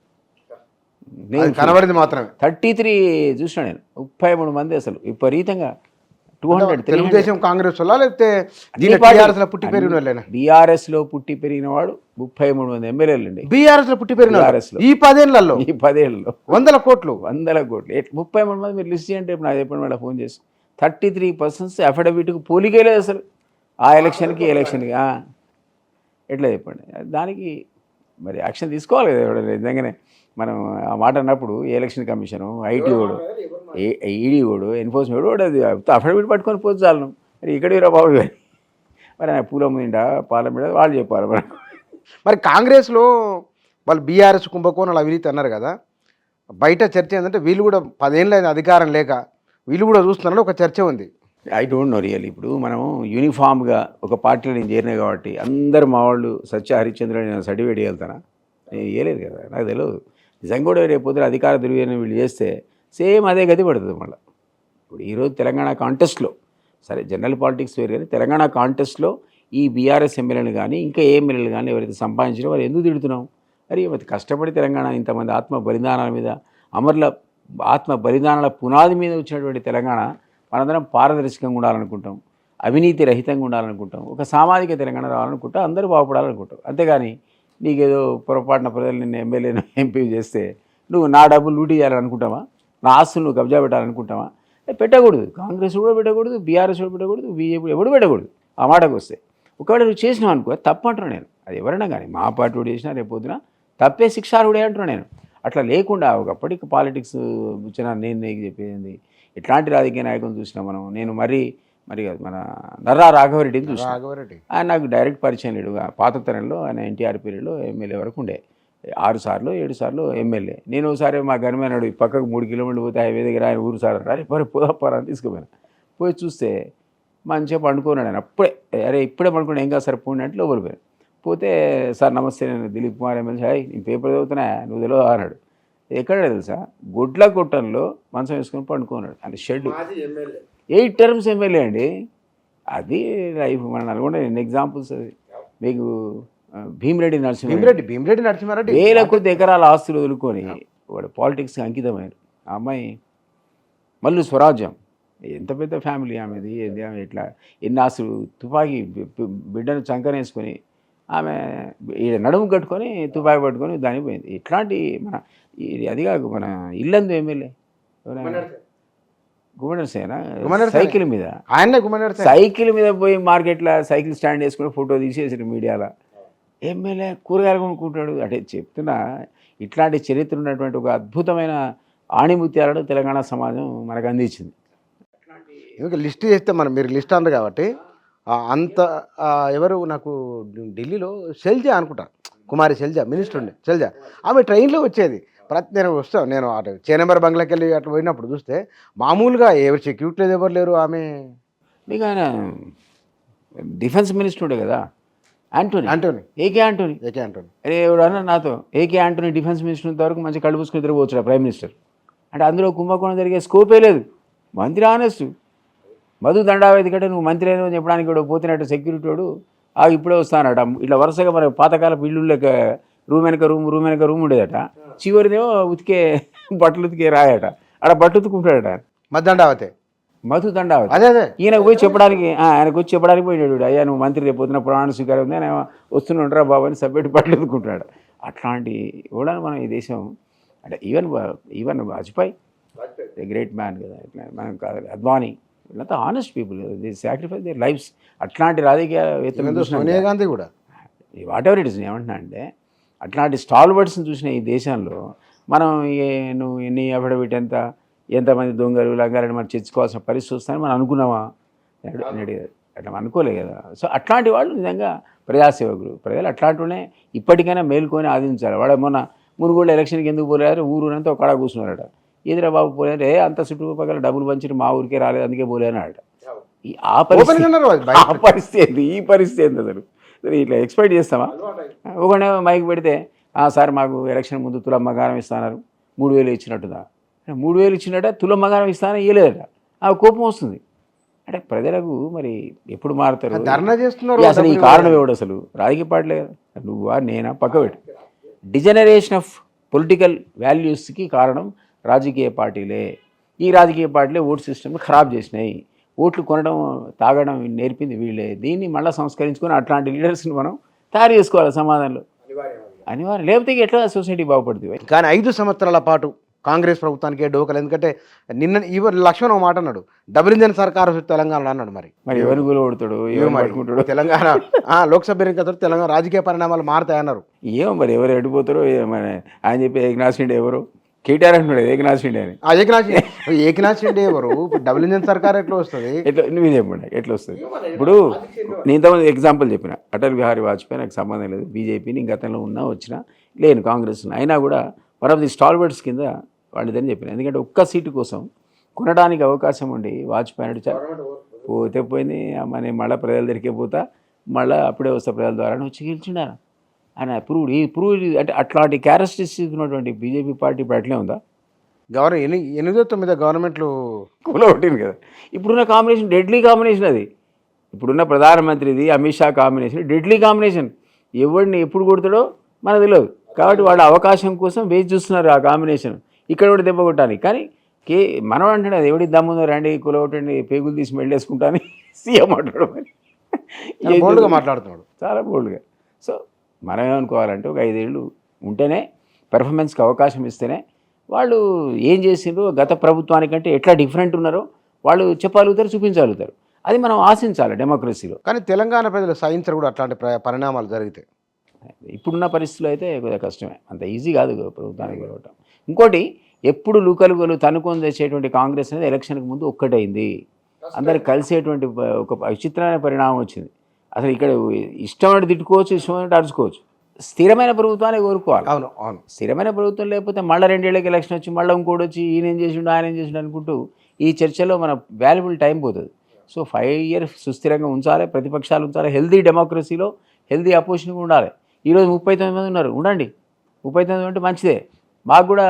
కనబడింది మాత్రమే. 33 చూసినా నేను. 33 మంది అసలు విపరీతంగా 200 తెలుగుదేశం కాంగ్రెస్ వల్ల లేకపోతే బీఆర్ఎస్ లో పుట్టి పెరిగిన వాడు 33 మంది ఎమ్మెల్యేలు అండి. బీఆర్ఎస్ లో పుట్టి పెరిగిన ఈ 10 ఏళ్లలో 100 కోట్లు 33 మంది. మీరు లిస్ట్ చేయండి నాకు చెప్పండి మేడం ఫోన్ చేసి. 33% అఫిడవిట్కు పోలికే లేదు అసలు. ఆ ఎలక్షన్కి ఎట్లా చెప్పండి. దానికి మరి యాక్షన్ తీసుకోవాలి కదా నిజంగానే. మనం ఆ మాట అన్నప్పుడు ఎలక్షన్ కమిషను, ఐటీ వాడు, ఈడీ వాడు, ఎన్ఫోర్స్మెంట్ వాడు అది అఫిడవిట్ పట్టుకొని పోతే చాలను. మరి ఇక్కడ బాబు మరి ఆయన పూలం మీద పాల మీద వాళ్ళు చెప్పాలి. మరి కాంగ్రెస్లో వాళ్ళు బీఆర్ఎస్ కుంభకోణాలు అవినీతి అన్నారు కదా, బయట చర్చ ఏంటంటే వీళ్ళు కూడా 10 ఏళ్ళు అధికారం లేక వీళ్ళు కూడా చూస్తున్నారని ఒక చర్చ ఉంది. I don't know real. ఇప్పుడు మనం యూనిఫామ్గా ఒక పార్టీలో నేను చేరినా కాబట్టి అందరు మా వాళ్ళు సత్య హరిశ్చంద్ర నేను సర్టిఫికేట్ ఇవ్వగలుగుతానా? నేను ఇవ్వలేదు కదా, నాకు తెలియదు. నిజంగా కూడా రేపు పొద్దున అధికార దుర్వినియోగం వీళ్ళు చేస్తే సేమ్ అదే గతి పడుతుంది మళ్ళీ. ఇప్పుడు ఈరోజు తెలంగాణ కాంటెస్ట్లో, సరే జనరల్ పాలిటిక్స్ వేరు కానీ తెలంగాణ కాంటెస్ట్లో ఈ బీఆర్ఎస్ ఎమ్మెల్యేలు కానీ ఇంకా ఏ ఎమ్మెల్యేలు కానీ ఎవరైతే సంపాదించారో వారు ఎందుకు తిడుతున్నాం? మరి కష్టపడి తెలంగాణ ఇంతమంది ఆత్మ బలిదానాల మీద, అమరుల ఆత్మ బలిదానాల పునాది మీద వచ్చినటువంటి తెలంగాణ మనందరం పారదర్శకంగా ఉండాలనుకుంటాం, అవినీతి రహితంగా ఉండాలనుకుంటాం, ఒక సామాజిక తెలంగాణ రావాలనుకుంటాం, అందరూ బాగుపడాలనుకుంటాం. అంతేగాని నీకేదో పొరపాటున ప్రజలు నిన్ను ఎమ్మెల్యేను ఎంపీ చేస్తే నువ్వు నా డబ్బులు లూటీ చేయాలనుకుంటావా? నా ఆస్తులు నువ్వు కబ్జా పెట్టాలనుకుంటావా? పెట్టకూడదు. కాంగ్రెస్ కూడా పెట్టకూడదు, బీఆర్ఎస్ కూడా పెట్టకూడదు, బీజేపీ ఎవడు పెట్టకూడదు. ఆ మాటకు వస్తే ఒకవేళ నువ్వు చేసినావు అనుకో తప్పు అంటున్నాను నేను. అది ఎవరైనా కానీ మా పార్టీ కూడా చేసినా రేపు పొద్దున తప్పే శిక్షార్హుడే అంటున్నాను నేను. అట్లా లేకుండా ఒకప్పటికి పాలిటిక్స్ వచ్చిన నేను నీకు చెప్పేది ఇట్లాంటి రాజకీయ నాయకులను చూసినా మనం. నేను మరి కాదు మన నర్రా రాఘవరెడ్డిని చూసిన. ఆయన నాకు డైరెక్ట్ పరిచయం లేడు. పాత తరంలో ఆయన ఎన్టీఆర్ పీరియడ్లో ఎమ్మెల్యే వరకు ఉండే, 6 సార్లు 7 సార్లు ఎమ్మెల్యే. నేను ఒకసారి మా గనిమైనాడు పక్కకు 3 కిలోమీటర్లు పోతే హైవే దగ్గర ఆయన ఊరు సార్ అరే పోదాపారా అని తీసుకుపోయాను. పోయి చూస్తే మంచిగా పండుకున్నాడు ఆయన. అప్పుడే అరే ఇప్పుడే పండుకున్నాడు, ఏం కాదు సార్ పోండి అంటే లోపలి పోయాను. పోతే సార్ నమస్తే, నేను దిలీప్ కుమార్ ఎమ్మెల్యే. హాయ్ నేను పేపర్ చదువుతున్నా, నువ్వు తెలియదు అన్నాడు. ఎక్కడ తెలుసా? గుడ్ల కొట్టంలో మంచం వేసుకొని పండుకున్నాడు. అంటే షెడ్ 8 టర్మ్స్ ఎమ్మెల్యే అండి. అది లైఫ్. మన నల్గొండ ఎన్ని ఎగ్జాంపుల్స్. అది మీకు భీమిరెడ్డి నరసింహారెడ్డి వేల కొద్ది ఎకరాల ఆస్తులు వదులుకొని వాడు పాలిటిక్స్కి అంకితమైనాడు. ఆ అమ్మాయి మళ్ళీ స్వరాజ్యం, ఎంత పెద్ద ఫ్యామిలీ ఆమెది, ఇట్లా ఎన్ని ఆస్తులు, తుపాకీ బిడ్డను చంకనేసుకొని ఆమె నడుము కట్టుకొని తుపాకీ పట్టుకొని దానికి పోయింది. ఇట్లాంటి మన అది కాదు మన ఇల్లందు ఎమ్మెల్యే గుమ్మనర్సేనా సైకిల్ మీద, సైకిల్ మీద పోయి మార్కెట్లో సైకిల్ స్టాండ్ వేసుకుని ఫోటో తీసేసారు మీడియాలో. ఎమ్మెల్యే కూరగాయలు కొనుక్కుంటాడు. అంటే చెప్తున్నా, ఇట్లాంటి చరిత్ర ఉన్నటువంటి ఒక అద్భుతమైన ఆణిముత్యాలను తెలంగాణ సమాజం మనకు అందించింది. ఇంకా లిస్ట్ చేస్తే మీరు లిస్ట్ అంది కాబట్టి అంత ఎవరు నాకు ఢిల్లీలో శైలజ అనుకుంటా, కుమారి శైలజ మినిస్టర్ ఉండే శైలజ, ఆమె ట్రైన్లో వచ్చేది. నేను వస్తాను, నేను అటు చేనంబర్ బంగ్లాకి వెళ్ళి అట్లా పోయినప్పుడు చూస్తే మామూలుగా ఎవరు సెక్యూరిటీ లేదు, ఎవరు లేరు. ఆమె మీకు ఆయన డిఫెన్స్ మినిస్టర్ ఉండే కదా, ఏకే ఆంటోనీ. అరే ఎవడు అన్న నాతో, ఏకే ఆంటోనీ డిఫెన్స్ మినిస్టర్ ఇంతవరకు మంచి కళ్ళు పూసుకుని తిరగవచ్చు ప్రైమ్ మినిస్టర్. అంటే అందులో కుంభకోణం జరిగే స్కోపే లేదు. మంత్రి ఆనెస్ట్ మధు దండావేది కంటే నువ్వు మంత్రి అయిన చెప్పడానికి కూడా పోతున్నట్టు సెక్యూరిటీ వాడు ఇప్పుడే వస్తానట. ఇట్లా వరుసగా మరి పాతకాలపు ఇల్లు లెక్క రూమ్ వెనక రూమ్ ఉండేదట. చివరిదేమో ఉతికే బట్టలు ఉతికే రాయట, ఆడ బట్టలు ఉతుకుంటాడట మధు దండావతి. అదే ఈయనకు పోయి చెప్పడానికి, ఆయనకు వచ్చి చెప్పడానికి పోయినాడు. అయ్యా నువ్వు మంత్రి రేపు పొద్దున ప్రమాణ స్వీకారం ఉంది, ఆయన వస్తున్నాడురా బాబు అని సపరేట్ బట్టలు ఉతుకుంటున్నాడు. అట్లాంటి కూడా మనం ఈ దేశం అంటే even Vajpayee the great man కదా, ఇట్లా మనం కాదు, అద్వానీ వీళ్ళంతా ఆనెస్ట్ పీపుల్ కదా, దే సాక్రిఫైస్ దేర్ లైఫ్స్. అట్లాంటి రాజకీయ సోనియా గాంధీ కూడా వాట్ ఎవర్ ఇట్ ఇస్. ఏమంటున్నా అంటే అట్లాంటి స్టాల్వర్డ్స్ని చూసిన ఈ దేశంలో మనం నువ్వు ఎన్ని అఫిడవిట్ ఎంతమంది దొంగలు లంగాలని మనం చర్చుకోవాల్సిన పరిస్థితి వస్తాయని మనం అనుకున్నామా? అట్లా అనుకోలే కదా. సో అట్లాంటి వాళ్ళు నిజంగా ప్రజాసేవకులు. ప్రజలు అట్లాంటినే ఇప్పటికైనా మేలుకొని ఆదించాలి. వాడు మొన్న మునుగోడు ఎలక్షన్కి ఎందుకు పోలేరు, ఊరంతా ఒక కాడ కూర్చున్నారట. ఎదురా బాబు పోలేరు, అంత చుట్టుపక్కల డబ్బులు పంచి మా ఊరికే రాలేదు అందుకే పోలేనాడట. ఆ పరిస్థితి ఈ పరిస్థితి ఏంటి అసలు? ఇట్లా ఎక్స్పెక్ట్ చేస్తామా? ఒకనే మైక్ పెడితే సార్ మాకు ఎలక్షన్ ముందు తులం బంగారం ఇస్తున్నారు, 3000 ఇచ్చినట్టుదా? 3000 ఇచ్చినట్ట తులం బంగారం ఇస్తానని ఇవ్వలేదట. కోపం వస్తుంది. అంటే ప్రజలకు మరి ఎప్పుడు మారుతారు? అసలు ఈ కారణం ఎవడు? అసలు రాజకీయ పార్టీలే కదా, నువ్వా నేనా పక్క పెట్టు. డిజనరేషన్ ఆఫ్ పొలిటికల్ వాల్యూస్కి కారణం రాజకీయ పార్టీలే. ఈ రాజకీయ పార్టీలే ఓటు సిస్టమ్ని ఖరాబ్ చేసినాయి. ఓట్లు కొనడం తాగడం నేర్పింది వీళ్ళే. దీన్ని మళ్ళీ సంస్కరించుకొని అట్లాంటి లీడర్స్ని మనం తయారు చేసుకోవాలి సమాజంలో, అనివార్యం. లేకపోతే ఎట్లా సొసైటీ బాగుపడుతుంది? కానీ 5 సంవత్సరాల పాటు కాంగ్రెస్ ప్రభుత్వానికే డోకలు. ఎందుకంటే నిన్న లక్ష్మణ్ ఒక మాట అన్నాడు, డబుల్ ఇంజన్ సర్కారు తెలంగాణలో అన్నాడు. మరి ఎవరు కూలగొడతాడు? తెలంగాణ లోక్సభ ఎన్నికతో తెలంగాణ రాజకీయ పరిణామాలు మారుతాయన్నారు. ఏమో మరి ఎవరు ఎడిపోతారో ఆయన చెప్పి ఏకనాథ్ షిండే ఎవరు, కేటీఆర్ అంటున్నాడు ఏకనాథ్ షిండే అని. ఏకనాథ్ షిండే ఎవరు? డబుల్ ఇంజన్ సర్కార్ ఎట్లా వస్తుంది? నువ్వు చెప్పండి ఎట్లా వస్తుంది? ఇప్పుడు నేను ఇంతమంది ఎగ్జాంపుల్ చెప్పిన, అటల్ బిహారీ వాజ్పేయి నాకు సంబంధం లేదు, బీజేపీని గతంలో ఉన్నా వచ్చినా లేను కాంగ్రెస్ అయినా కూడా వన్ ఆఫ్ ది స్టాల్వర్డ్స్ కింద వాళ్ళిదని చెప్పిన. ఎందుకంటే ఒక్క సీటు కోసం కొనడానికి అవకాశం ఉండి వాజ్పేయి పోతే పోయింది అమ్మ నేను మళ్ళీ ప్రజల దగ్గరికి పోతా, మళ్ళీ అప్పుడే వస్తా ప్రజల ద్వారా వచ్చి గెలిచిండారు ఆయన ప్రూవ్ అంటే అట్లాంటి క్యారెక్టరిస్టిక్స్ ఉన్నటువంటి బీజేపీ పార్టీ ఇప్పుడు అట్లే ఉందా? ఎనిమిదో 9 గవర్నమెంట్లు కూలగొట్టింది కదా. ఇప్పుడున్న కాంబినేషన్ డెడ్లీ కాంబినేషన్ అది. ఇప్పుడున్న ప్రధానమంత్రిది Amit Shah combination deadly combination. ఎవరిని ఎప్పుడు కొడతాడో మనకు తెలియదు. కాబట్టి వాళ్ళ అవకాశం కోసం వేచి చూస్తున్నారు ఆ కాంబినేషన్. ఇక్కడ కూడా దెబ్బ కొట్టాలి. కానీ మనం అంటున్నాడు అది ఎవడి దమ్ముందో రండి కూలగొట్టండి పేగులు తీసి మెళ్ళేసుకుంటాను సీఎం అంటాడు. మరి బోల్డ్గా మాట్లాడుతున్నాడు, చాలా బోల్డ్గా. సో మనం ఏమనుకోవాలంటే ఒక 5 ఏళ్ళు ఉంటేనే పెర్ఫార్మెన్స్కి అవకాశం ఇస్తేనే వాళ్ళు ఏం చేసిండ్రో గత ప్రభుత్వానికంటే ఎట్లా డిఫరెంట్ ఉన్నారో వాళ్ళు చెప్పగలుగుతారు, చూపించగలుగుతారు. అది మనం ఆశించాలి డెమోక్రసీలో. కానీ తెలంగాణ ప్రజలు సహించరు కూడా అట్లాంటి పరిణామాలు జరిగితే. ఇప్పుడున్న పరిస్థితుల్లో అయితే కొద్దిగా కష్టమే, అంత ఈజీ కాదు ప్రభుత్వానికి గెలవటం. ఇంకోటి ఎప్పుడు లూకలుగలు తనుకొని తెచ్చేటువంటి కాంగ్రెస్ అనేది ఎలక్షన్కి ముందు ఒక్కటైంది, అందరికి కలిసేటువంటి ఒక విచిత్రమైన పరిణామం వచ్చింది. అసలు ఇక్కడ ఇష్టమైనట్టు తిట్టుకోవచ్చు, ఇష్టమైనట్టు అరుచుకోవచ్చు. స్థిరమైన ప్రభుత్వాన్ని కోరుకోవాలి. అవును అవును. స్థిరమైన ప్రభుత్వం లేకపోతే మళ్ళీ 2 ఏళ్ళకి ఎలక్షన్ వచ్చి మళ్ళీ ఇంకోటి వచ్చి ఈయన ఏం చేసిండు ఆయన ఏం చేసిండు అనుకుంటూ ఈ చర్చలో మన వాల్యుబుల్ టైం పోతుంది. సో 5 ఇయర్స్ సుస్థిరంగా ఉంచాలి, ప్రతిపక్షాలు ఉంచాలి, హెల్దీ డెమోక్రసీలో హెల్దీ అపోజిషన్ ఉండాలి. ఈరోజు 39 మంది ఉన్నారు, ఉండండి. 39 అంటే మంచిదే. మాకు కూడా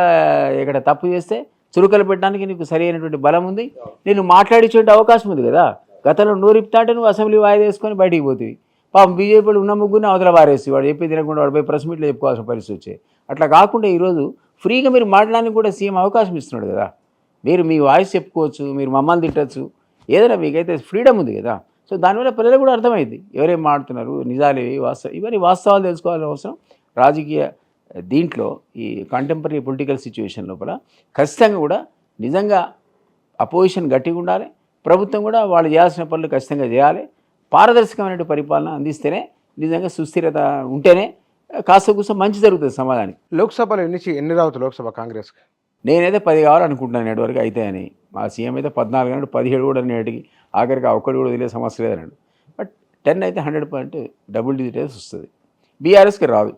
ఇక్కడ తప్పు చేస్తే చురుకలు పెట్టడానికి నీకు సరి అయినటువంటి బలం ఉంది, నేను మాట్లాడించే అవకాశం ఉంది కదా. గతంలో నోరిపుతాంటే నువ్వు అసెంబ్లీ వాయిదా వేసుకొని బయటికి పోతుంది. పాపం బీజేపీలో ఉన్న ముగ్గురిని అవతల వారేసి వాడు చెప్పి తినకుండా వాడు పోయి ప్రెస్ మీట్లో చెప్పుకోవాల్సిన పరిస్థితి వచ్చాయి. అట్లా కాకుండా ఈరోజు ఫ్రీగా మీరు మాట్లాడడానికి కూడా సీఎం అవకాశం ఇస్తున్నాడు కదా. మీరు మీ వాయిస్ చెప్పుకోవచ్చు, మీరు మమ్మల్ని తిట్టచ్చు, ఏదైనా మీకైతే ఫ్రీడమ్ ఉంది కదా. సో దానివల్ల ప్రజలకు కూడా అర్థమైంది ఎవరేం మాట్లాడుతున్నారు, నిజాలు ఇవి ఇవన్నీ వాస్తవాలు తెలుసుకోవాల్సిన అవసరం రాజకీయ దీంట్లో ఈ కంటెంపరీ పొలిటికల్ సిచ్యువేషన్ లోపల ఖచ్చితంగా కూడా నిజంగా అపోజిషన్ గట్టిగా ఉండాలి, ప్రభుత్వం కూడా వాళ్ళు చేయాల్సిన పనులు ఖచ్చితంగా చేయాలి. పారదర్శకమైన పరిపాలన అందిస్తేనే నిజంగా సుస్థిరత ఉంటేనే కాస్త కూసం మంచి జరుగుతుంది సమాజానికి. లోక్సభలో ఎన్ని రావచ్చు లోక్సభ కాంగ్రెస్కి? నేనైతే 10 కావాలనుకుంటున్నాను నేటి వరకు అయితే అని. మా సీఎం అయితే 14 అన్నాడు, 17 కూడా నేటికి ఆఖరికి ఒక్కటి కూడా వదిలే సమస్య లేదన్నాడు. బట్ 10 అయితే 100% డబుల్ డిజిట్ అయితే వస్తుంది. బీఆర్ఎస్కి రాదు,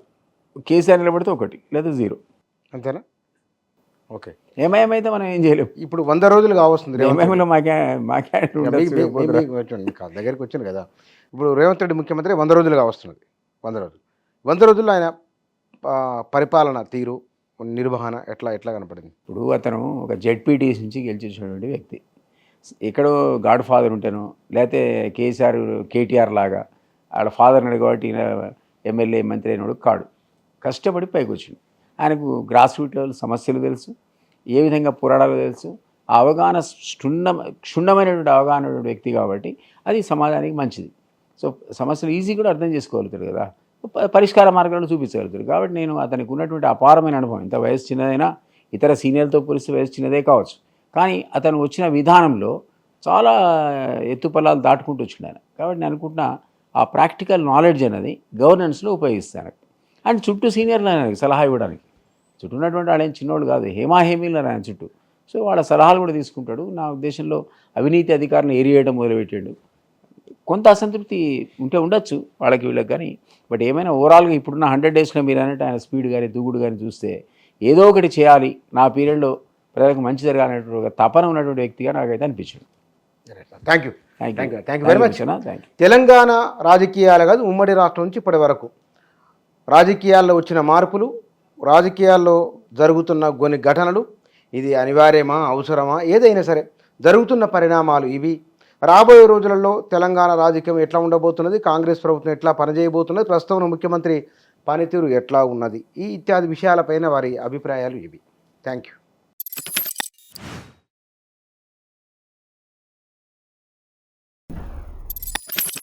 కేసీఆర్ నిలబడితే 1 లేదా 0 అంతేనా? ఓకే. ఎంఐఎం అయితే మనం ఏం చేయలేము. ఇప్పుడు 100 రోజులు కావస్తుంది. ఎంఐఎంలో దగ్గరికి వచ్చింది కదా. ఇప్పుడు రేవంత్ రెడ్డి ముఖ్యమంత్రి 100 రోజులు కావస్తున్నది. 100 రోజుల్లో ఆయన పరిపాలన తీరు నిర్వహణ ఎట్లా కనపడింది? ఇప్పుడు అతను ఒక జెడ్పీటీసీ నుంచి గెలిచేసినటువంటి వ్యక్తి. ఎక్కడో గాడ్ ఫాదర్ ఉంటాను, లేకపోతే కేటీఆర్ లాగా వాళ్ళ ఫాదర్ ఉన్నాడు కాబట్టి ఎమ్మెల్యే మంత్రి అయినోడు కాడు. కష్టపడి పైకి వచ్చింది. ఆయనకు గ్రాస్ రూట్ లెవెల్ సమస్యలు తెలుసు, ఏ విధంగా పోరాడాలో తెలుసు. ఆ అవగాహన క్షుణ్ణమైనటువంటి అవగాహన వ్యక్తి కాబట్టి అది సమాజానికి మంచిది. సో సమస్యలు ఈజీ కూడా అర్థం చేసుకోగలుగుతారు కదా, పరిష్కార మార్గాలను చూపించగలుగుతారు. కాబట్టి నేను అతనికి ఉన్నటువంటి అపారమైన అనుభవం, ఇంత వయసు చిన్నదైనా ఇతర సీనియర్లతో పోలిస్తే వయసు చిన్నదే కావచ్చు, కానీ అతను వచ్చిన విధానంలో చాలా ఎత్తుపల్లాలు దాటుకుంటూ వచ్చిండు ఆయన. కాబట్టి నేను అనుకుంటున్నా ఆ ప్రాక్టికల్ నాలెడ్జ్ అనేది గవర్నెన్స్లో ఉపయోగిస్తాను. అండ్ చుట్టూ సీనియర్లు ఆయనకి సలహా ఇవ్వడానికి, చుట్టూ ఉన్నటువంటి వాళ్ళు ఏం చిన్నోళ్ళు కాదు, హేమాహేమీలు ఆయన చుట్టూ. సో వాళ్ళ సలహాలు కూడా తీసుకుంటాడు. నా ఉద్దేశంలో అవినీతి అధికారులను ఏరివేయడం మొదలుపెట్టాడు. కొంత అసంతృప్తి ఉంటే ఉండొచ్చు వాళ్ళకి వీళ్ళకి, కానీ బట్ ఏమైనా ఓవరాల్గా ఇప్పుడున్న 100 డేస్లో మీరు అన్నట్టు ఆయన స్పీడ్ కానీ దూకుడు కానీ చూస్తే ఏదో ఒకటి చేయాలి, నా పీరియడ్లో ప్రజలకు మంచి జరగాలనేటువంటి ఒక తపన ఉన్నటువంటి వ్యక్తిగా నాకైతే అనిపించింది. Thank you very much. Thank you. Telangana రాజకీయాలు కాదు, ఉమ్మడి రాష్ట్రం నుంచి ఇప్పటి వరకు రాజకీయాల్లో వచ్చిన మార్పులు, రాజకీయాల్లో జరుగుతున్న కొన్ని ఘటనలు, ఇది అనివార్యమా అవసరమా ఏదైనా సరే జరుగుతున్న పరిణామాలు ఇవి. రాబోయే రోజులలో తెలంగాణ రాజకీయం ఎట్లా ఉండబోతున్నది, కాంగ్రెస్ ప్రభుత్వం ఎట్లా పనిచేయబోతున్నది, ప్రస్తుతం ముఖ్యమంత్రి పనితీరు ఎట్లా ఉన్నది, ఈ ఇత్యాది విషయాలపైన వారి అభిప్రాయాలు ఇవి. Thank you.